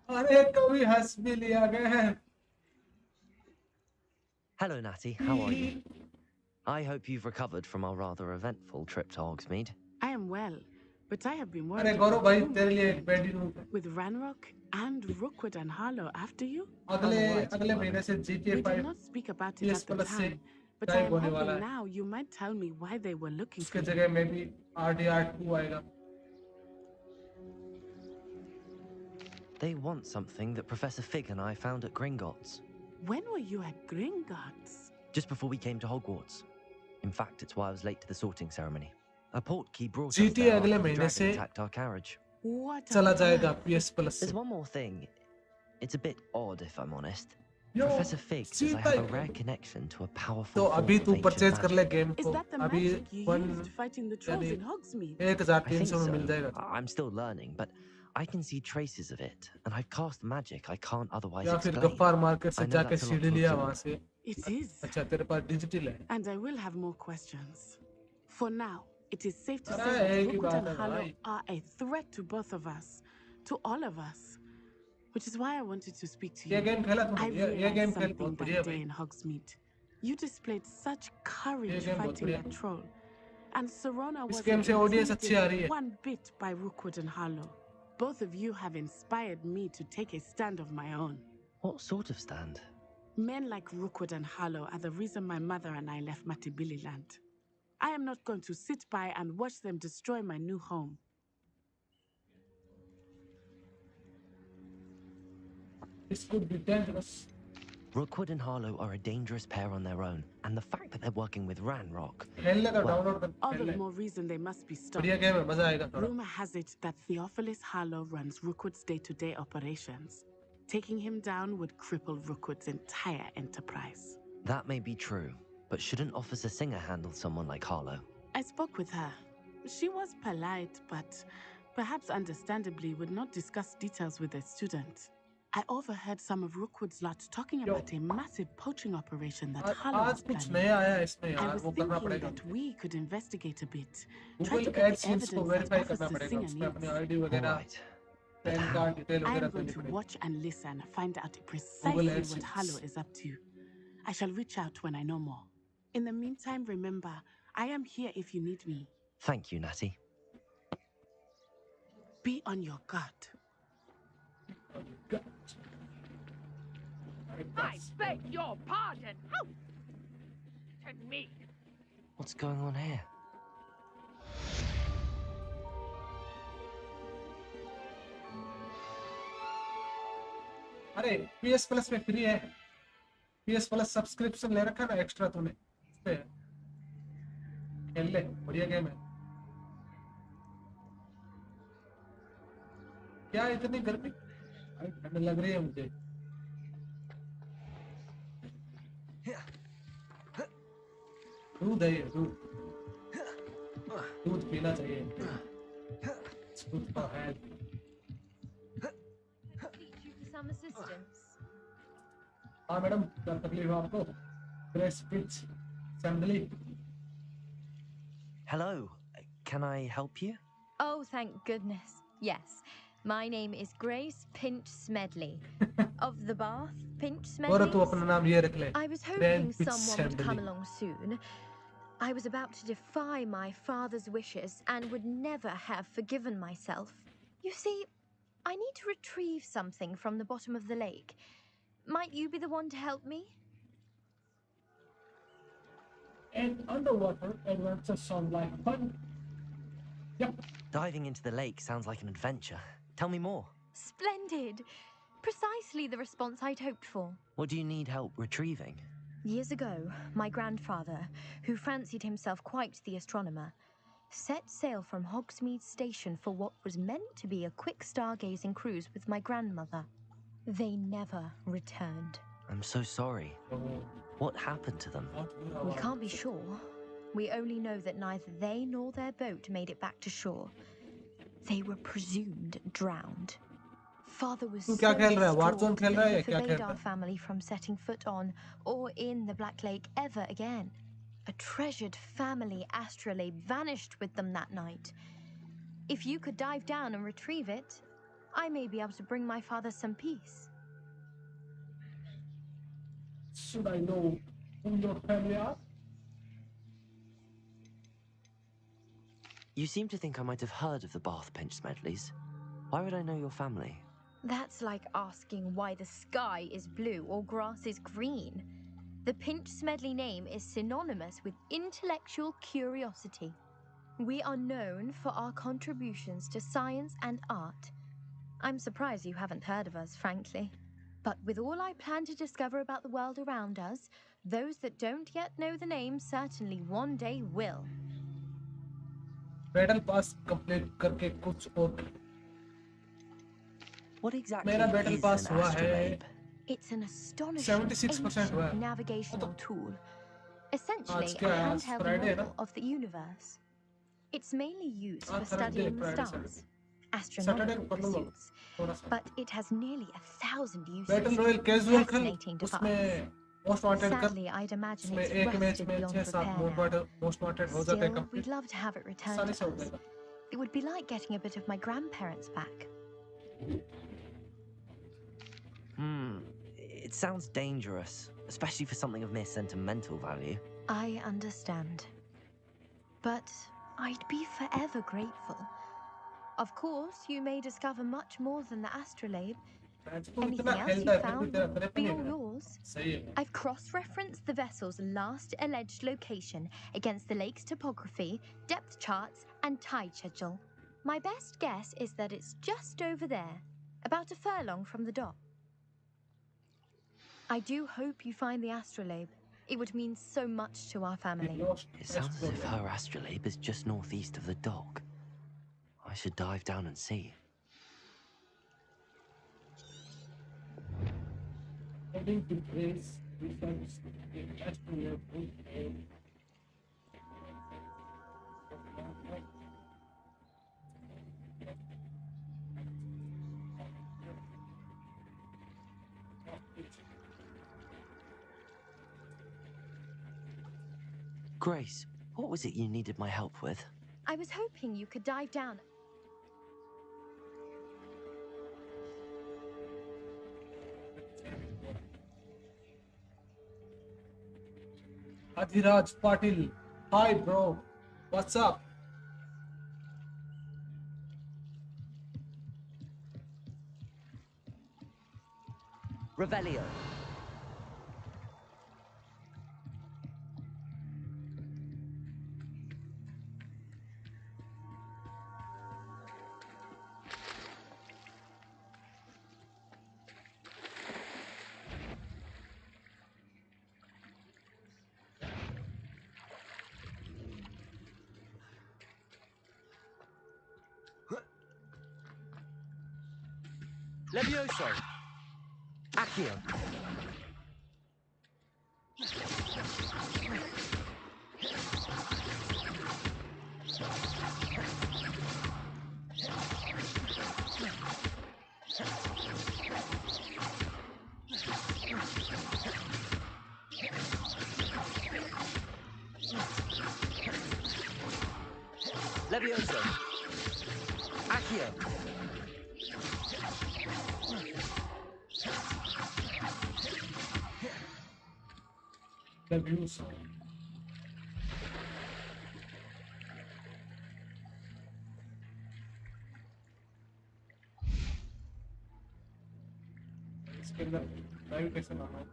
अरे कभी हंस भी लिया गया. Hello, Natty. How are you? I hope you've recovered from our rather eventful trip to Hogsmeade. I am well, but I have been अरे worried गौरव भाई about तेरे लिए एक bed room with Ranrock and Rookwood and Harlow after you. अगले महीने से GTA We 5 did not speak about it PS at the Plus से time, but I गायब am होने वाला hoping है. now you might tell me why they were looking for उसके you. जगह में भी RDR2 आएगा. They want something that Professor Fig and I found at Gringotts. When were you at Gringotts? Just before we came to Hogwarts. In fact, it's why I was late to the sorting ceremony. A portkey brought us GTA there अगले after the महीने dragon से attacked our carriage. What चला on जाएगा earth? PS Plus से. There's one more thing. It's a bit odd, if I'm honest. Yo, Professor Fig says I have a Sita rare connection to a powerful तो form अभी of तू ancient purchase कर ले magic. Game Is को. that the अभी magic you used fighting the trolls in Hogsmeade? 1300 1300 में मिल जाएगा. I'm still learning, but I can see traces of it, and I've cast magic I can't otherwise या फिर explain. Gaffar market से I know जाके that's a lot सीढ़ी to लिया absorb. वहां से. It is. अच्छा तेरे पास डिजिटल है. And I will have more questions. For now, it is safe to अरे say that एक ही Rookwood बात and है Harlow भाई. are a threat to both of us, to all of us. Which is why I wanted to speak to ये you. Game खेला I तूने. ये realized game खेल something बहुत बढ़िया that day भाई. in Hogsmeade. You displayed such courage game बहुत fighting बढ़िया. that troll. And Serona इस wasn't गेम से ऑडियंस अच्छी आ रही intimidated है. one bit by Rookwood and Harlow. Both of you have inspired me to take a stand of my own. What sort of stand? Men like Rookwood and Harlow are the reason my mother and I left Matibili land. I am not going to sit by and watch them destroy my new home. This could be dangerous. Rookwood and Harlow are a dangerous pair on their own, and the fact that they're working with Ranrock... खेलने का well, download कर. All खेल the ले. more reason they must be stopped. बढ़िया game है. मजा आएगा थोड़ा. Rumor has it that Theophilus Harlow runs Rookwood's day-to-day operations. Taking him down would cripple Rookwood's entire enterprise. That may be true, but shouldn't Officer Singer handle someone like Harlow? I spoke with her. She was polite, but perhaps understandably would not discuss details with a student. I overheard some of Rookwood's lot talking about a massive poaching operation that Harlow was आज कुछ planning. नया आया है इसमें I यार. was वो करना thinking पड़ेगा. that we could investigate a bit. Try Google to get the AdSense evidence को that वेरीफाई करना Officer पड़ेगा. Singer उसमें अपनी needs. आईडी वगैरह. Right. Pan card detail I वगैरह am going देनी to पड़ेगी. watch and listen, find out precisely what AdSense. Harlow is up to. I shall reach out when I know more. In the meantime, remember, I am here if you need me. Thank you, Natty. Be on your guard. I beg your pardon. Oh, to me. What's going on here? अरे PS Plus में free है. PS Plus subscription ले रखा ना extra तूने. इस पे खेल ले. बढ़िया गेम है. क्या इतनी गर्मी? ठंड लग रही है मुझे. दूध है ये, दूध. दूध पीना चाहिए. दूध का है. Teach you for some assistance. हाँ मैडम, क्या तकलीफ है आपको? Press pitch assembly. Hello. Can I help you? Oh, thank goodness. Yes. My name is Grace Pinch Smedley. Of the Bath, Pinch और तू अपना Smedleys. नाम ये रख ले I was hoping Grand Pitch someone would come Assembly. along soon. I was about to defy my father's wishes and would never have forgiven myself. You see, I need to retrieve something from the bottom of the lake. Might you be the one to help me? And underwater adventures sound like fun. Yep. Diving into the lake sounds like an adventure. Tell me more. Splendid. Precisely the response I'd hoped for. What do you need help retrieving? Years ago, my grandfather, who fancied himself quite the astronomer, set sail from Hogsmeade Station for what was meant to be a quick stargazing cruise with my grandmother. They never returned. I'm so sorry. What happened to them? We can't be sure. We only know that neither they nor their boat made it back to shore. They were presumed drowned. Father was so क्या खेल रहा है? distraught Warzone खेल रहा है या that he क्या खेल forbade रहा our है? family from setting foot on or in the Black Lake ever again. A treasured family astrolabe vanished with them that night. If you could dive down and retrieve it, I may be able to bring my father some peace. Should I know who your family are? You seem to think I might have heard of the Bath Pinch Smedleys. Why would I know your family? That's like asking why the sky is blue or grass is green. The Pinch Smedley name is synonymous with intellectual curiosity. We are known for our contributions to science and art. I'm surprised you haven't heard of us, frankly. But with all I plan to discover about the world around us, those that don't yet know the name certainly one day will. Battle pass complete करके कुछ और What exactly मेरा battle is pass an हुआ है astrolabe? It's an astonishing 76% हुआ ancient है. navigational tool. Essentially, आज a क्या है? आज handheld Friday है ना? model of the universe. It's mainly used for Thursday, studying the Friday, stars, Saturday astronomical को कर लूँगा pursuits, थोड़ा सा. but it has nearly 1,000 uses. Battle Royale casual खेल Fascinating device. उसमें most wanted कर Sadly, I'd imagine उसमें it's एक मैच rusted में beyond 6-7 repair now. most wanted हो जाते हैं Still, complete. we'd love to have it returned आसानी to से हो us. जाएगा. It would be like getting a bit of my grandparents back. It sounds dangerous, especially for something of mere sentimental value. I understand. But I'd be forever grateful. Of course, you may discover much more than the astrolabe. Anything else you found would be all yours. I've cross-referenced the vessel's last alleged location against the lake's topography, depth charts, and tide schedule. My best guess is that it's just over there, about a furlong from the dock. I do hope you find the astrolabe. It would mean so much to our family. It sounds as if her astrolabe is just northeast of the dock. I should dive down and see. Heading to Grace, we find the astrolabe. Grace, what was it you needed my help with? I was hoping you could dive down. Adhiraj Patil. Hi, bro. What's up? Revelio. Levioso. Accio. Levioso. Accio. The views. इसके अंदर live कैसे लाना है?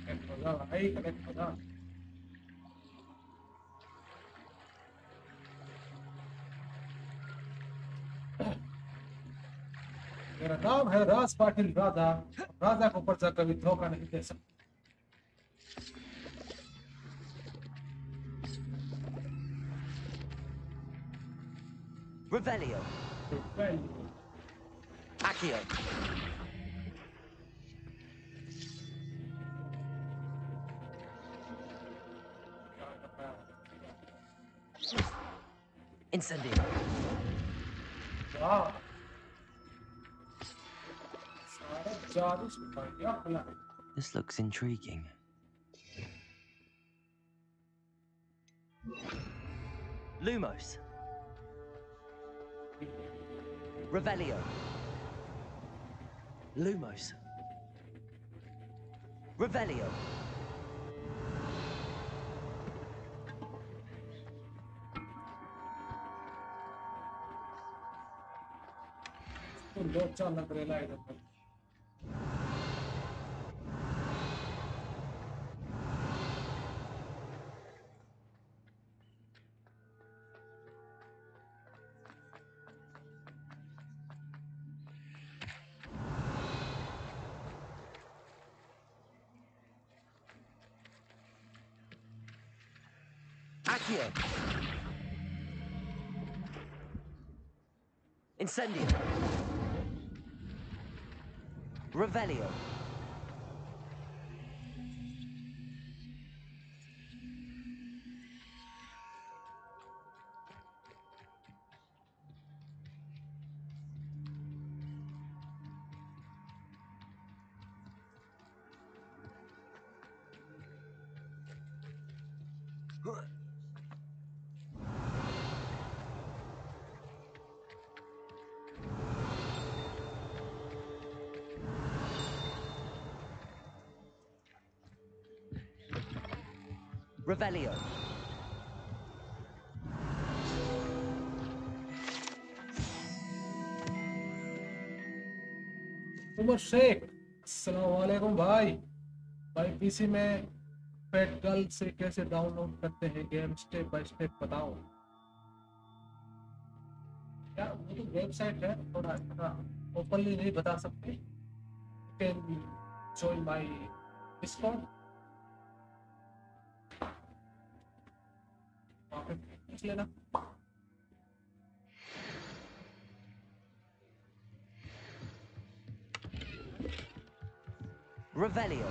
Connect होगा भाई, connect होगा। मेरा नाम है राज पाटिल राजा। राजा को प्रजा कभी धोखा नहीं दे सकता। Revelio. Revelio. Accio. Incendio. वाह, सारा जादू सिखा दिया अपना। This looks intriguing. Lumos. Revelio. Lumos. Revelio. तो लोचा लग रहा है इधर। Accio. Incendio. Revelio. Revelio. Umar Sheikh, अस्सलाम वालेकुम भाई। भाई पीसी में पेट गर्ल से कैसे डाउनलोड करते हैं गेम, स्टेप बाय स्टेप बताओ। यार वो तो वेबसाइट है, थोड़ा इतना ओपनली नहीं बता सकते। कैन जॉइन माय डिस्कॉर्ड, वहाँ पे पूछ लेना। Revelio.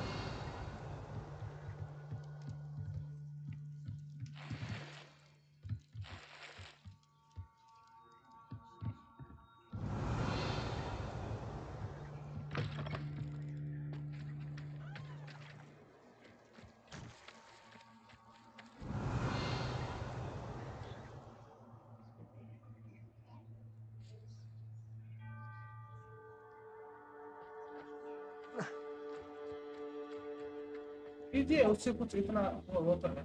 इजी है, उससे कुछ इतना वो होता है।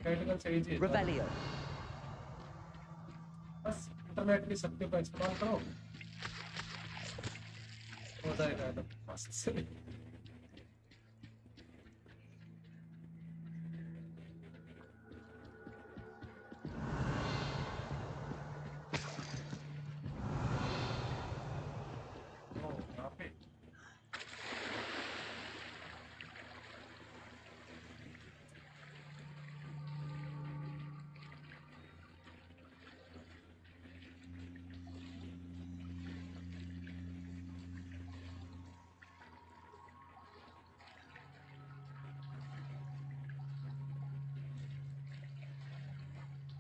क्रिटिकल से इजी है। Revelio. बस इंटरनेट की शक्ति का इस्तेमाल करो, हो जाएगा एकदम मस्त से। यहाँ पे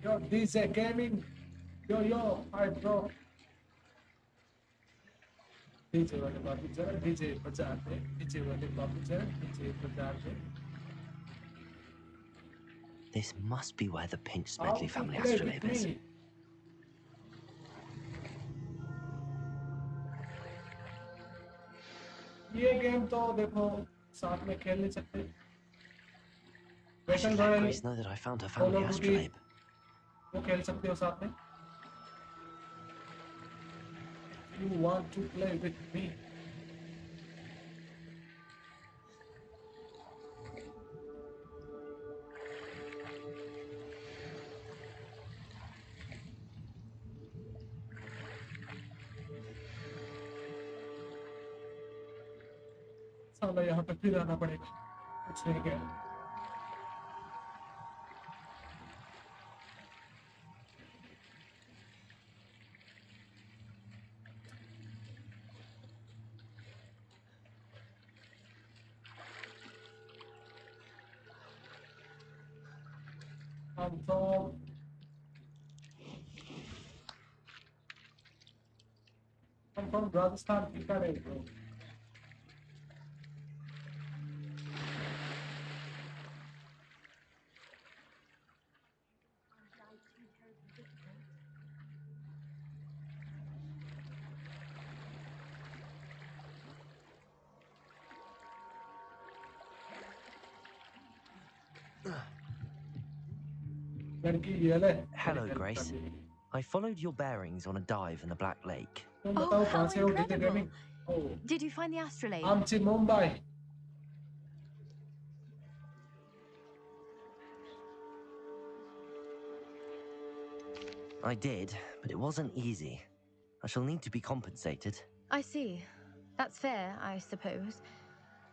Yo, DJ Gaming. Yo, hi bro. DJ वाले बाबू जरा DJ बजा दे. DJ वाले बाबू जरा DJ बजा दे. This must be where the Pinch How Smedley to family play with astrolabe is. me? ये गेम तो देखो साथ में खेल नहीं सकते. I should Battle let Royale, Grace know that I found her Call family of Duty, astrolabe. वो खेल सकते हो साथ में. You want to play with me? साला यहाँ पे फिर आना पड़ेगा. कुछ नहीं गया. I'm from Rajasthan, Bikaner, bro. Hello, Grace. I followed your bearings on a dive in the Black Lake. Oh, how incredible! Did you find the astrolabe? I'm in Mumbai. I did, but it wasn't easy. I shall need to be compensated. I see. That's fair, I suppose.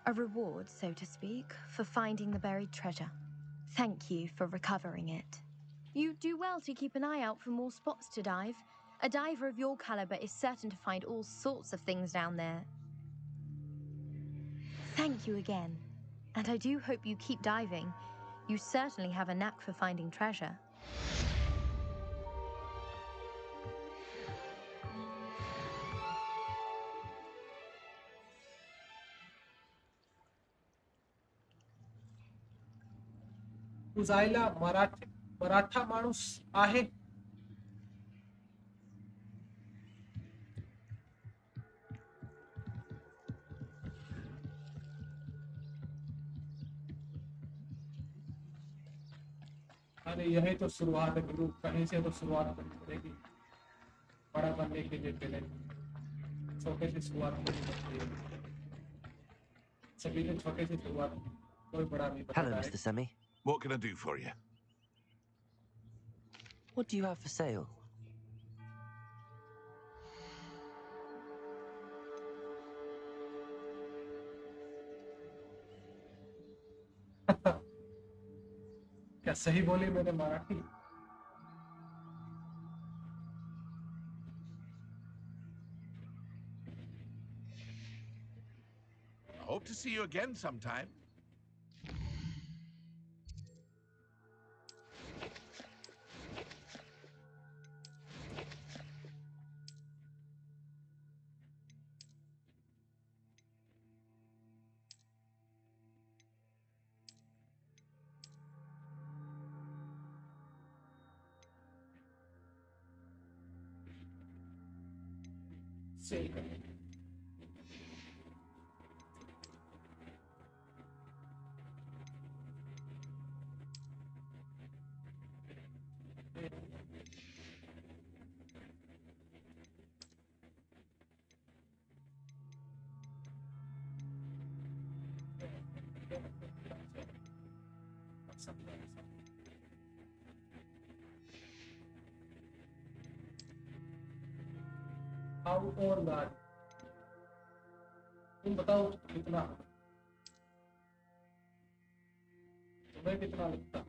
A reward, so to speak, for finding the buried treasure. Thank you for recovering it. You do well to keep an eye out for more spots to dive. A diver of your caliber is certain to find all sorts of things down there. Thank you again. And I do hope you keep diving. You certainly have a knack for finding treasure. उजायला Maratha माणूस आहे. अरे यही तो शुरुआत है गुरु. कहीं से तो शुरुआत करनी पड़ेगी. बड़ा बनने के लिए पहले छोटे से शुरुआत करनी पड़ती है. सभी ने छोटे से शुरुआत. कोई बड़ा नहीं बनता है. Hello, Mr. Semi. What can I do for you? What do you have for sale? क्या सही बोली मैंने Marathi? I hope to see you again sometime. सही है. How or that? तुम बताओ कितना? तुम्हें कितना लगता?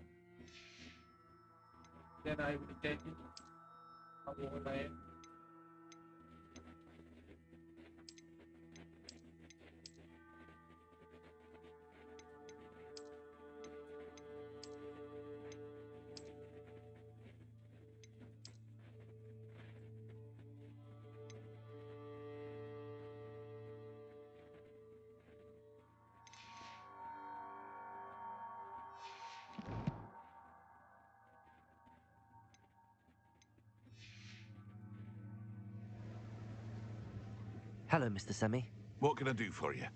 Then I will take it. अब वो बताए. Hello, Mr. Semi. What can I do for you?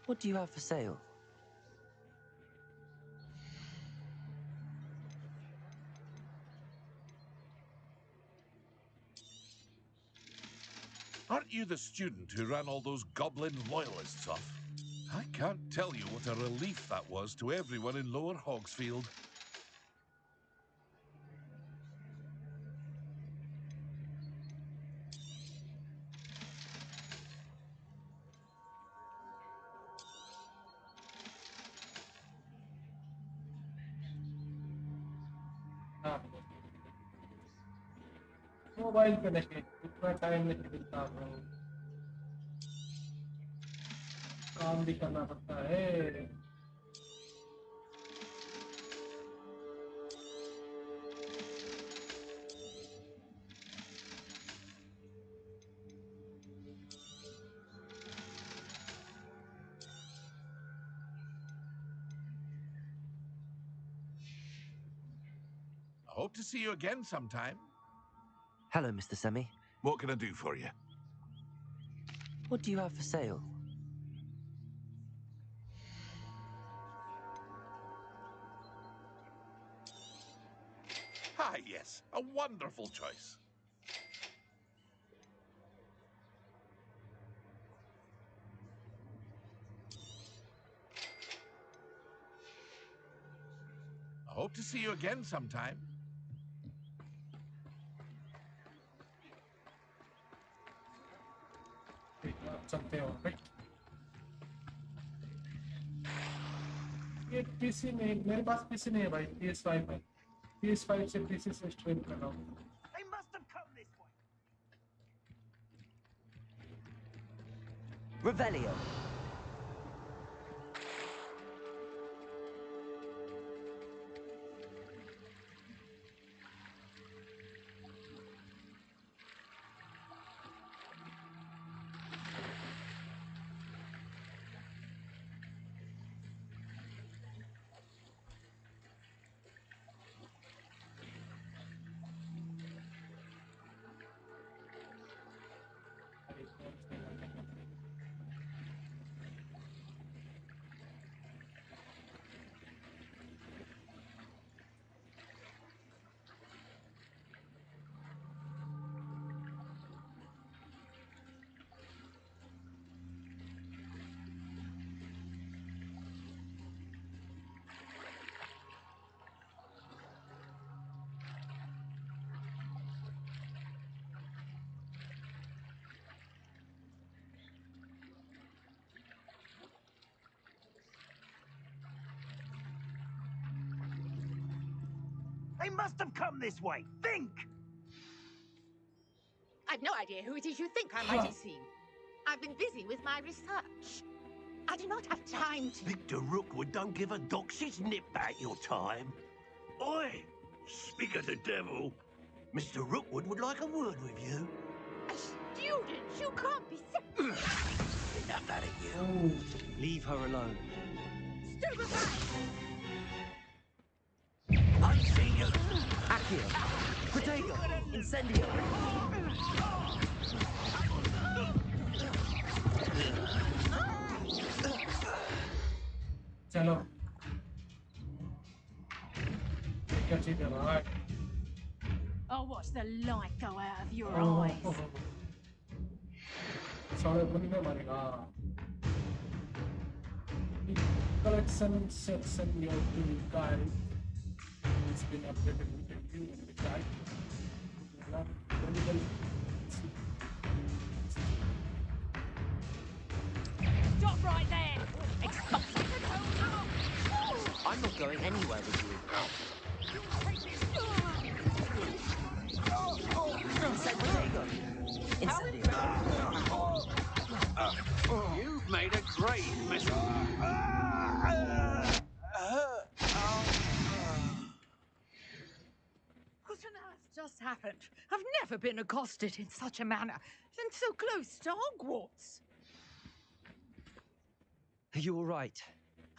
What do you have for sale? Aren't you the student who ran all those goblin loyalists off? I can't tell you what a relief that was to everyone in Lower Hogsfield. Mobile पे नहीं उतना time नहीं मिलता bro काम भी करना पड़ता है I hope to see you again sometime. Hello, Mr. Semi. What can I do for you? What do you have for sale? Ah, yes. A wonderful choice. I hope to see you again sometime. चलते हो ये PC नहीं मेरे पास PC नहीं है भाई PS5 है PS5 से पीसी से स्ट्रीम कर रहा हूँ They must have come this way. Revelio. They must have come this way. Think! I've no idea who it is you think I might have seen. I've been busy with my research. I do not have time to... Victor Rookwood don't give a doxy's nip back your time. Oi! Speak of the devil. Mr. Rookwood would like a word with you. A student? You can't be serious. Enough out of you. Leave her alone. Stupefy! I've seen you. Accio. Protego. Incendio. चलो क्या चीज़ है भाई I'll watch the light go out of your Oh. eyes. सारे बंदे मरेगा collection section your guide it's been updated with the new guide Stop right there! Expulsion! I'm not going anywhere with you. Protego. Incendio. You've made a great mistake. What on earth just happened? I've never been accosted in such a manner, and so close to Hogwarts. Are you all right?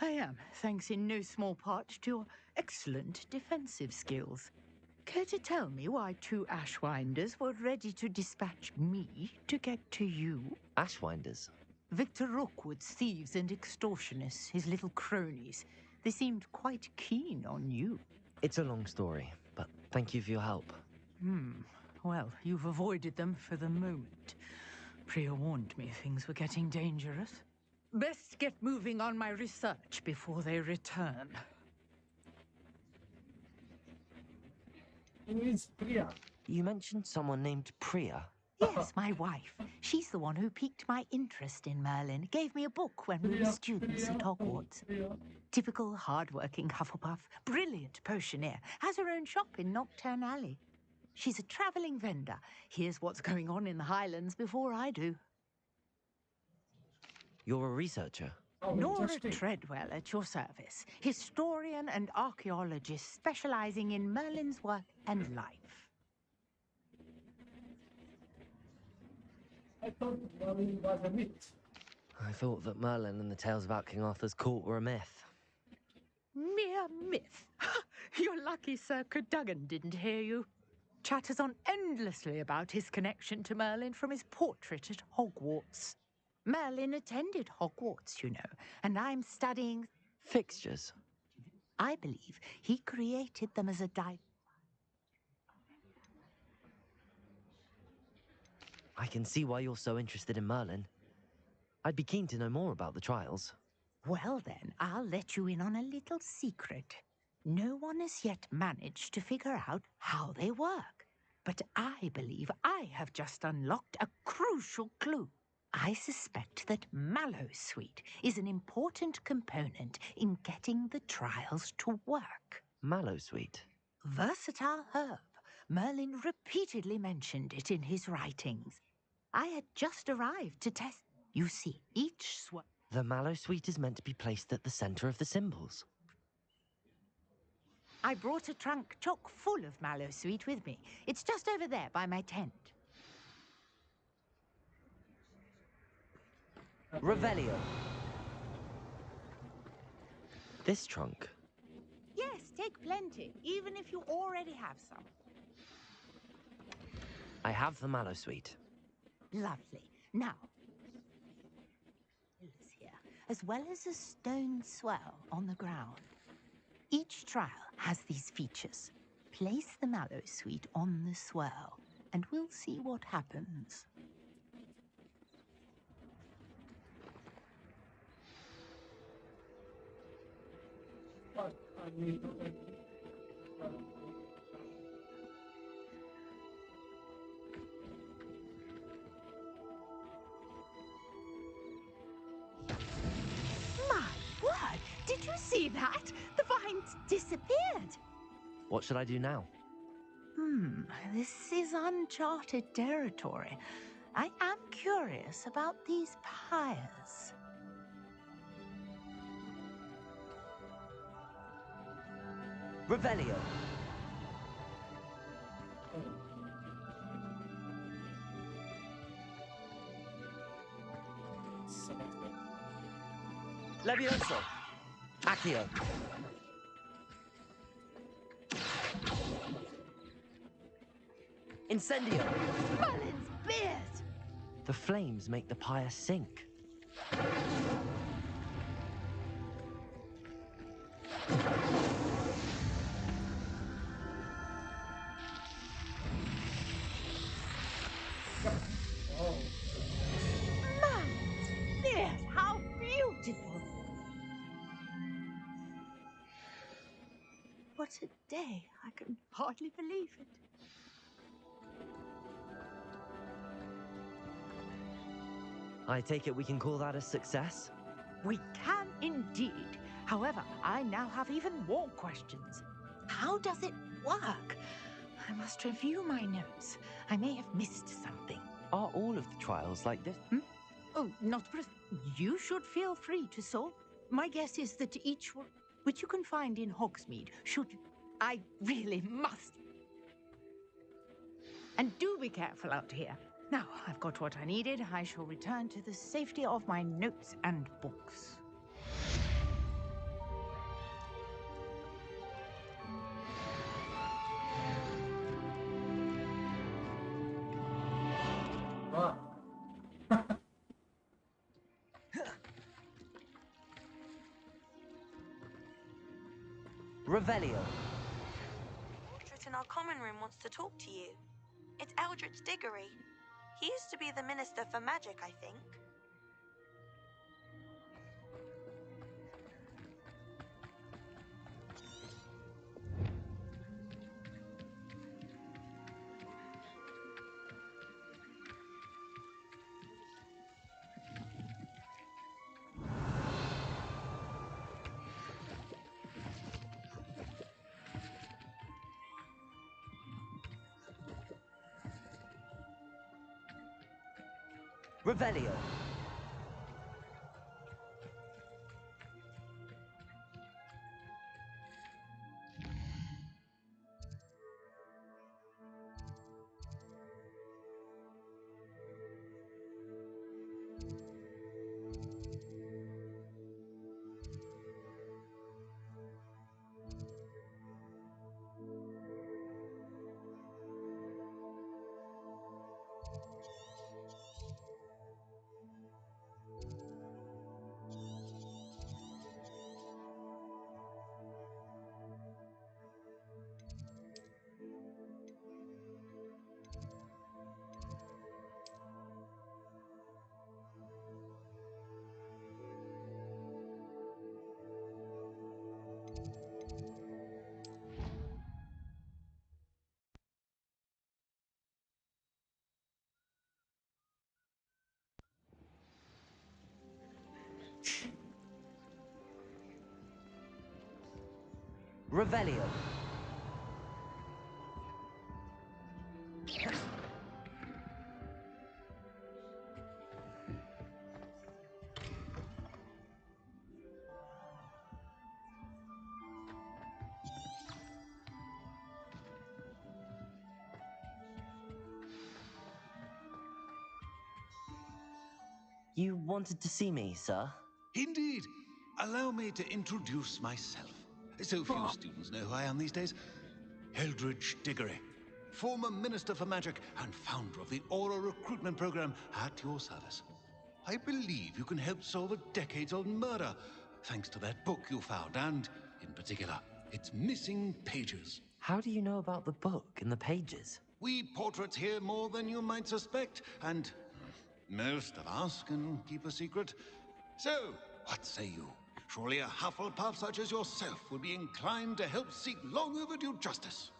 I am, thanks in no small part to your excellent defensive skills. Care to tell me why 2 Ashwinders were ready to dispatch me to get to you? Ashwinders? Victor Rookwood's thieves and extortionists, his little cronies. They seemed quite keen on you. It's a long story, but thank you for your help. Well, you've avoided them for the moment. Priya warned me things were getting dangerous. Best get moving on my research before they return. Who is Priya? You mentioned someone named Priya. Yes, my wife. She's the one who piqued my interest in Merlin. Gave me a book when we were students at Hogwarts. Typical hard-working Hufflepuff. Brilliant potioneer. Has her own shop in Nocturne Alley. She's a travelling vendor. Hears what's going on in the Highlands before I do. You're a researcher? Nora Treadwell at your service. Historian and archaeologist specialising in Merlin's work and life. I thought Merlin was a myth. I thought that Merlin and the tales about King Arthur's court were a myth. Mere myth. You're lucky Sir Cadogan didn't hear you. Chatters on endlessly about his connection to Merlin from his portrait at Hogwarts. Merlin attended Hogwarts, you know, and I'm studying... Fixtures? I believe he created them as a I can see why you're so interested in Merlin. I'd be keen to know more about the trials. Well then, I'll let you in on a little secret. No one has yet managed to figure out how they work. But I believe I have just unlocked a crucial clue. I suspect that Mallowsweet is an important component in getting the trials to work. Mallowsweet? Versatile herb. Merlin repeatedly mentioned it in his writings. I had just arrived to test. You see, each The Mallowsweet is meant to be placed at the center of the symbols. I brought a trunk chock full of Mallowsweet with me. It's just over there by my tent. Revelio. This trunk? Yes, take plenty, even if you already have some. I have the Mallowsweet. Lovely. Now, here, as well as a stone swell on the ground. Each trial has these features. Place the Mallowsweet on the swell, and we'll see what happens. But I need to... My word! Did you see that? The vines disappeared. What should I do now? This is uncharted territory. I am curious about these pyres. Revelio. Levioso. Accio. Incendio. Merlin's beard! The flames make the pyre sink. Merlin's beard! How beautiful! What a day! I can hardly believe it. I take it we can call that a success? We can indeed. However, I now have even more questions. How does it work? I must review my notes. I may have missed something. Are all of the trials like this? Oh, you should feel free to solve. My guess is that each one, which you can find in Hogsmeade, should... I really must. And do be careful out here. Now, I've got what I needed. I shall return to the safety of my notes and books. Revelio. Portrait in our common room wants to talk to you. It's Eldritch Diggory. He used to be the Minister for Magic, I think. Revelio. Revelio. You wanted to see me, sir? Indeed. Allow me to introduce myself. So few students know who I am these days. Eldritch Diggory, former Minister for Magic and founder of the Aura recruitment program at your service. I believe you can help solve a decades-old murder, thanks to that book you found, and, in particular, its missing pages. How do you know about the book and the pages? We portraits hear more than you might suspect, and most of us can keep a secret. So, what say you? Surely a Hufflepuff such as yourself would be inclined to help seek long overdue justice.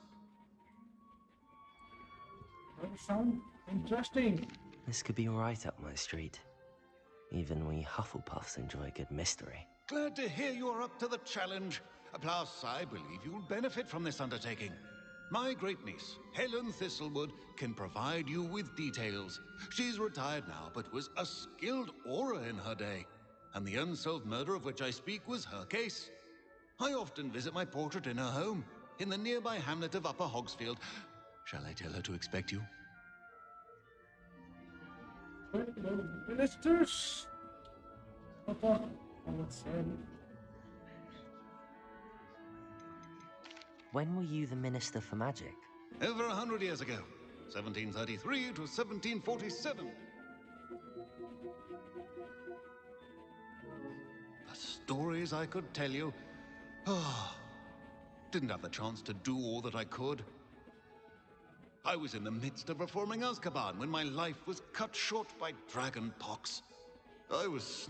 That sounds interesting. This could be right up my street. Even we Hufflepuffs enjoy a good mystery. Glad to hear you are up to the challenge. Plus, I believe you'll benefit from this undertaking. My great niece, Helen Thistlewood, can provide you with details. She's retired now, but was a skilled aura in her day. And the unsolved murder of which I speak was her case. I often visit my portrait in her home, in the nearby hamlet of Upper Hogsfield. Shall I tell her to expect you? Ministers. I thought I would say. When were you the Minister for Magic? Over 100 years ago. 1733 to 1747. The stories I could tell you. Oh, didn't have the chance to do all that I could. I was in the midst of reforming Azkaban when my life was cut short by dragon pox. I was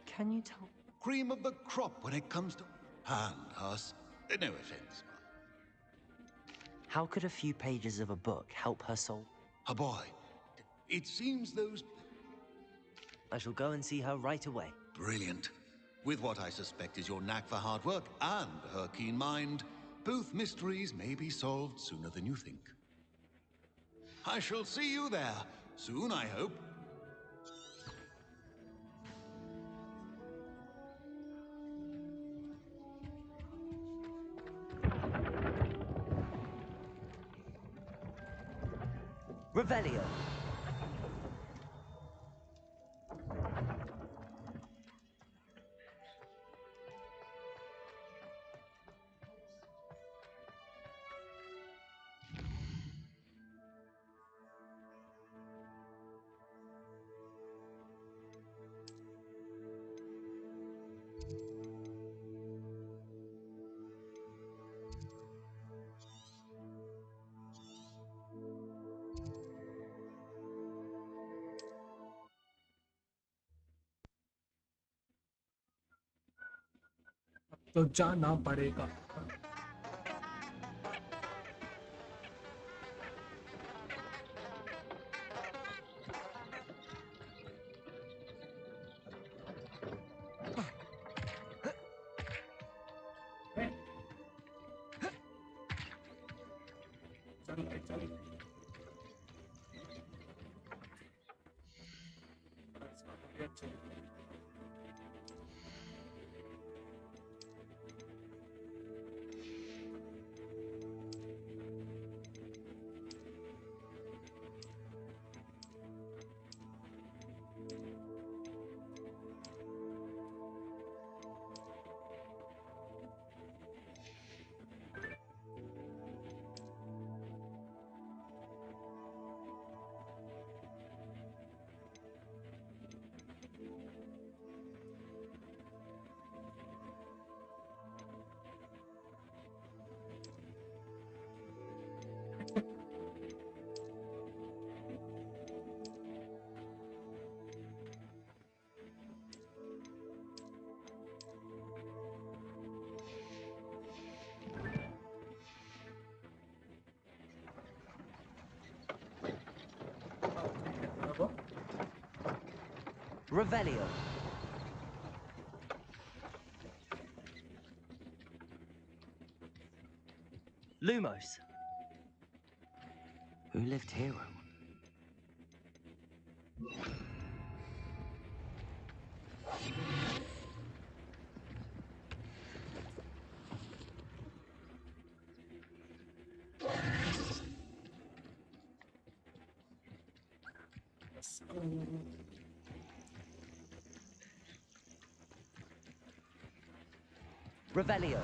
Can you tell? Cream of the crop when it comes to hand us. No offense. How could a few pages of a book help her soul? A boy. It seems those... I shall go and see her right away. Brilliant. With what I suspect is your knack for hard work and her keen mind, both mysteries may be solved sooner than you think. I shall see you there, soon I hope. Revelio. तो जाना पड़ेगा। Revelio. Lumos. Who lived here? Revelio.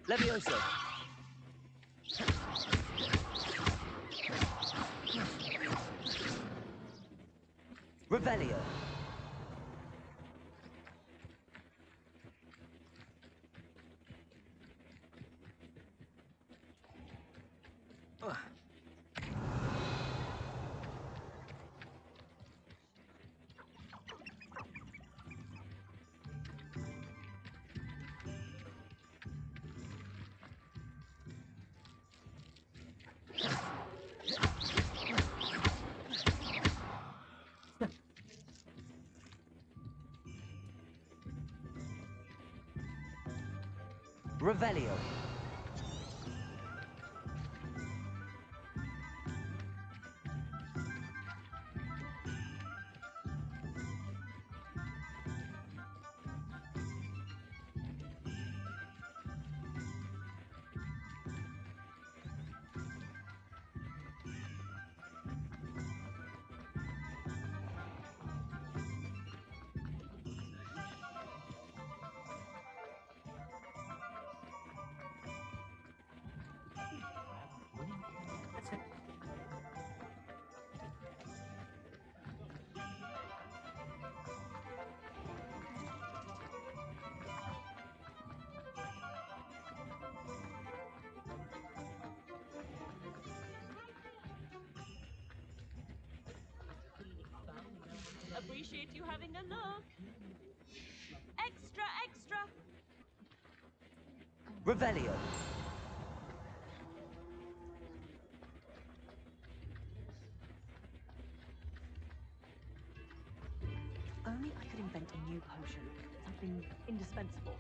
Levioso. Revelio. Revelio. Appreciate you having a look. Extra, extra. Revelio. Only I could invent a new potion. Something indispensable.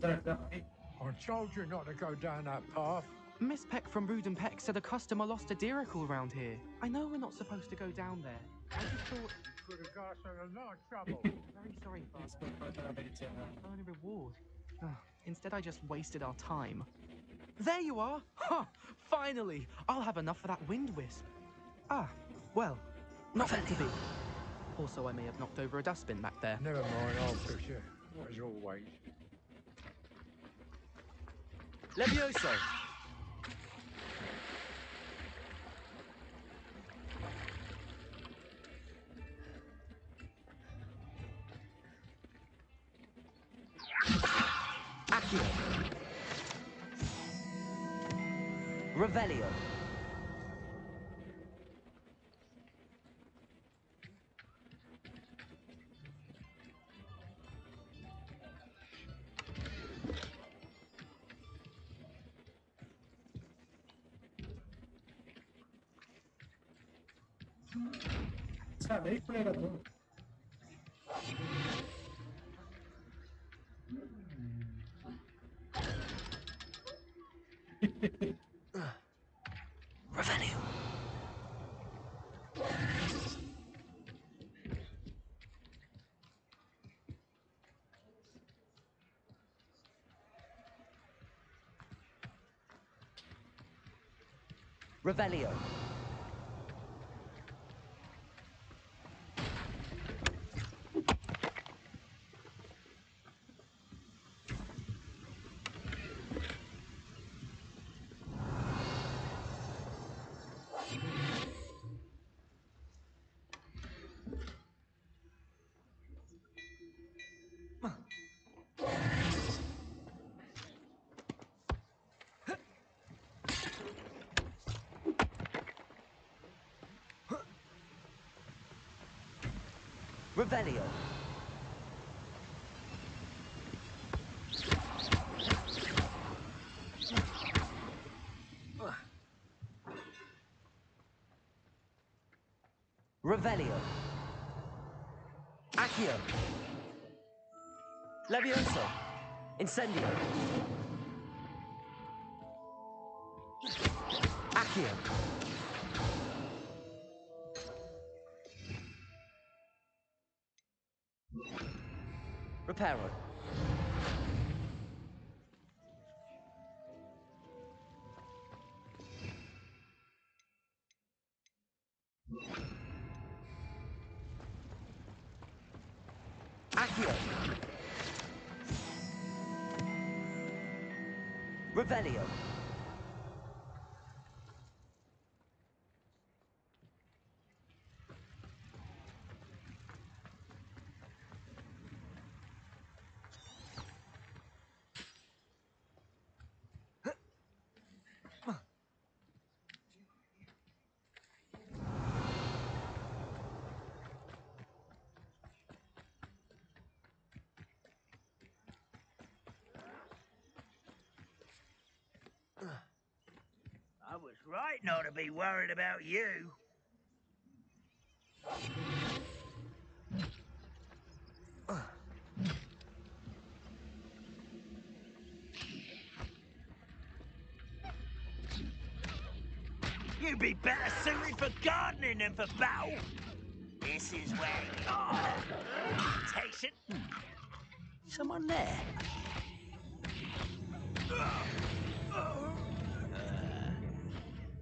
I told you not to go down that path. Miss Peck from Rude and Peck said a customer lost a diricle around here. I know we're not supposed to go down there. I just thought... Could have got us in a lot of trouble. Very sorry, Father. Only reward. Instead, I just wasted our time. There you are! Ha! Finally! I'll have enough for that wind wisp. Ah, well, not meant to be. Also, I may have knocked over a dustbin back there. Never mind, I'll fix it. As always. Levioso! Accio! Revelio! अच्छा देख पड़ेगा तो Revenue. Revelio. Revelio. Revelio. Accio. Levioso. Incendio. Accio. Reparo. Accio. Revelio. I was right not to be worried about you. You'd be better suited for gardening than for battle. This is where reputation. Someone there.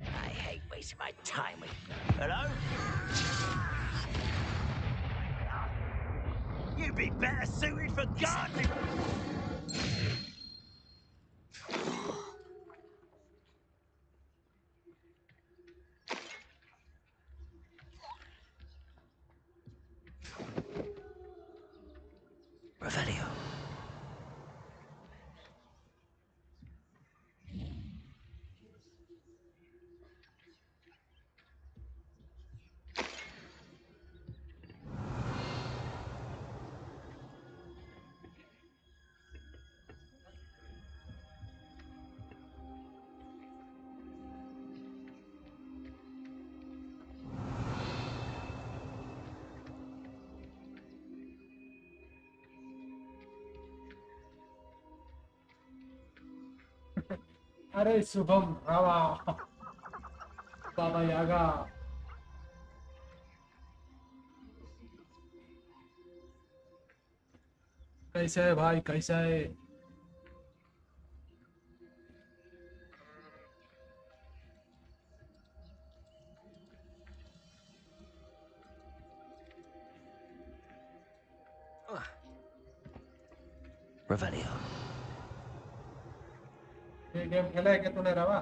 I hate wasting my time with. Hello? You'd be better suited for gardening. Revelio. अरे शुभम रावा बाबा यागा कैसा है भाई कैसा है Revelio. ये game खेला है क्या तूने रवा?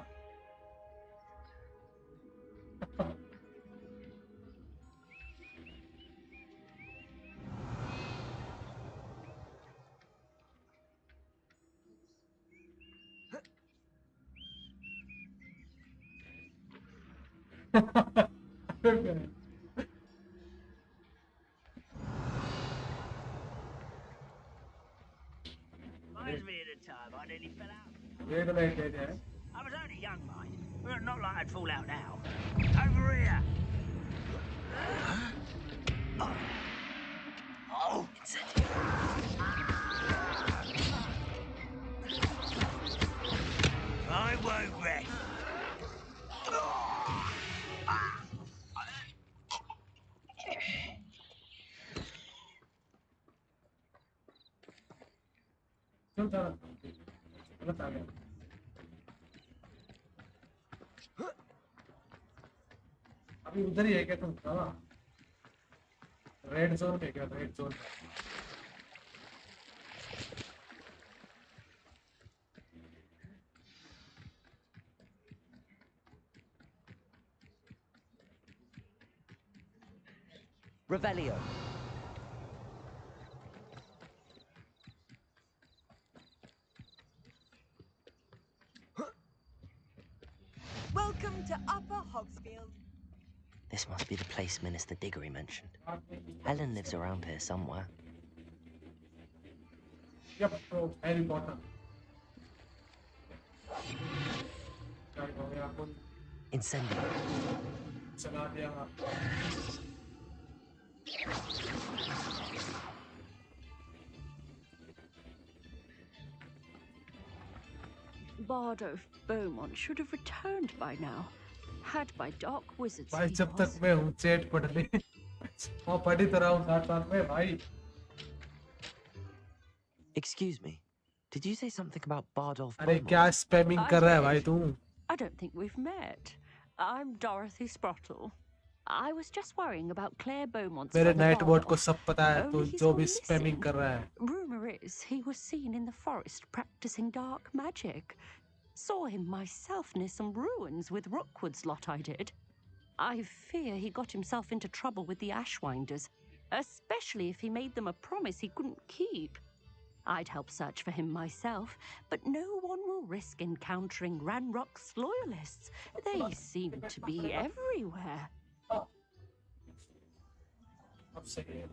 Reminds me of the time I nearly fell out. Wait a minute. I was only young, mind. Well, not like I'd fall out now. Over here. Oh. I won't rest. चल चल गलत आ गया अभी उधर ही है क्या तुम रवा? रेड जोन पे क्या? Red zone Revelio. Welcome to Upper Hogsfield. This must be the place Minister Diggory mentioned. Helen lives around here somewhere. Yep, bro, Harry Potter. Incendio. चला दिया Bard of Beaumont should have returned by now. Had by dark wizards. भाई he जब was. तक मैं हूँ chat पढ़ ले मैं पढ़ी तो रहा हूँ साथ में भाई Excuse me. Did you say something about Bardolph अरे Beaumont? क्या स्पैमिंग कर रहा है भाई तू I don't think we've met. I'm Dorothy Sprottle. I was just worrying about Claire Beaumont's मेरे brother नाइट बोर्ड Bardolph. को सब पता है तू Only he's जो gone भी स्पैमिंग missing. कर रहा है Rumor is he was seen in the forest practicing dark magic. Saw him myself near some ruins with Rookwood's lot I did. I fear he got himself into trouble with the Ashwinders, especially if he made them a promise he couldn't keep. I'd help search for him myself, but no one will risk encountering Ranrock's loyalists. They seem to be everywhere. अब सही है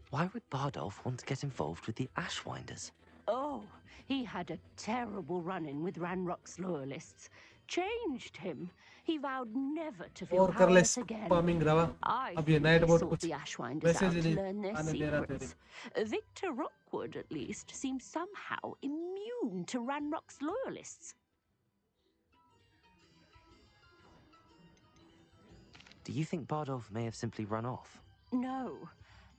Why would Bardolph want to get involved with the Ashwinders? Oh, he had a terrible run-in with Ranrock's loyalists. Changed him. He vowed never to feel और कर ले powerless again. Spamming रवा I अब ये think night he board sought कुछ the Ashwinders वैसे out he to नहीं learn their आने दे रहा तेरे secrets. Victor Rookwood, at least, seems somehow immune to Ranrock's loyalists. Do you think Bardolph may have simply run off? No.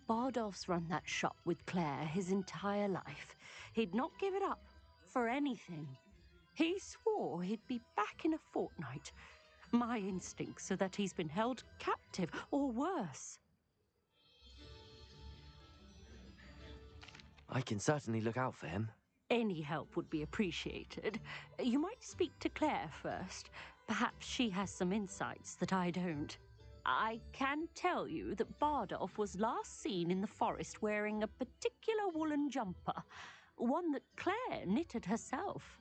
Bardolph's run that shop with Claire his entire life. He'd not give it up for anything. He swore he'd be back in a fortnight. My instincts are that he's been held captive, or worse. I can certainly look out for him. Any help would be appreciated. You might speak to Claire first. Perhaps she has some insights that I don't. I can tell you that Bardolph was last seen in the forest wearing a particular woolen jumper, one that Claire knitted herself.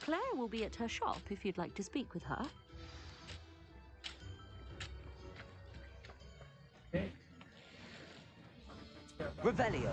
Claire will be at her shop if you'd like to speak with her. Revelio.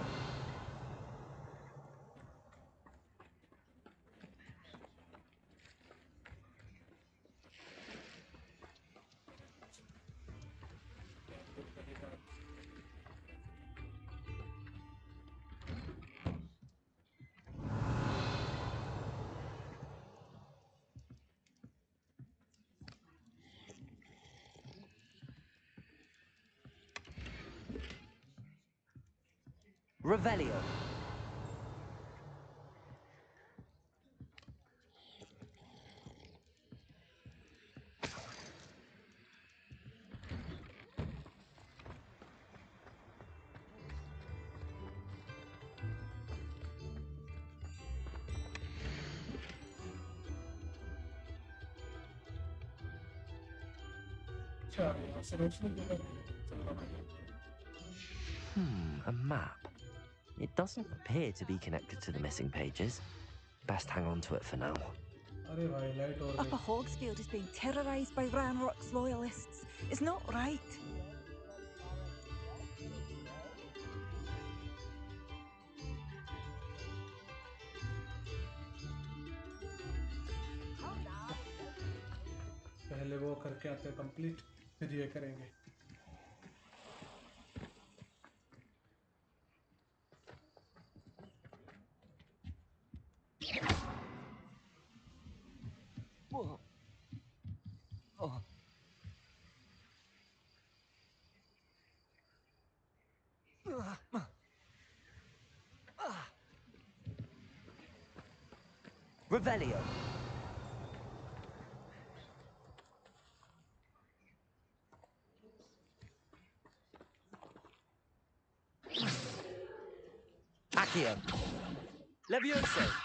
Revelio. A map. It doesn't appear to be connected to the missing pages. Best hang on to it for now. Upper Hogsfield is being terrorised by Ranrock's loyalists. It's not right. पहले वो करके आते हैं complete, फिर ये करेंगे. Revelio. Accio. Levioso.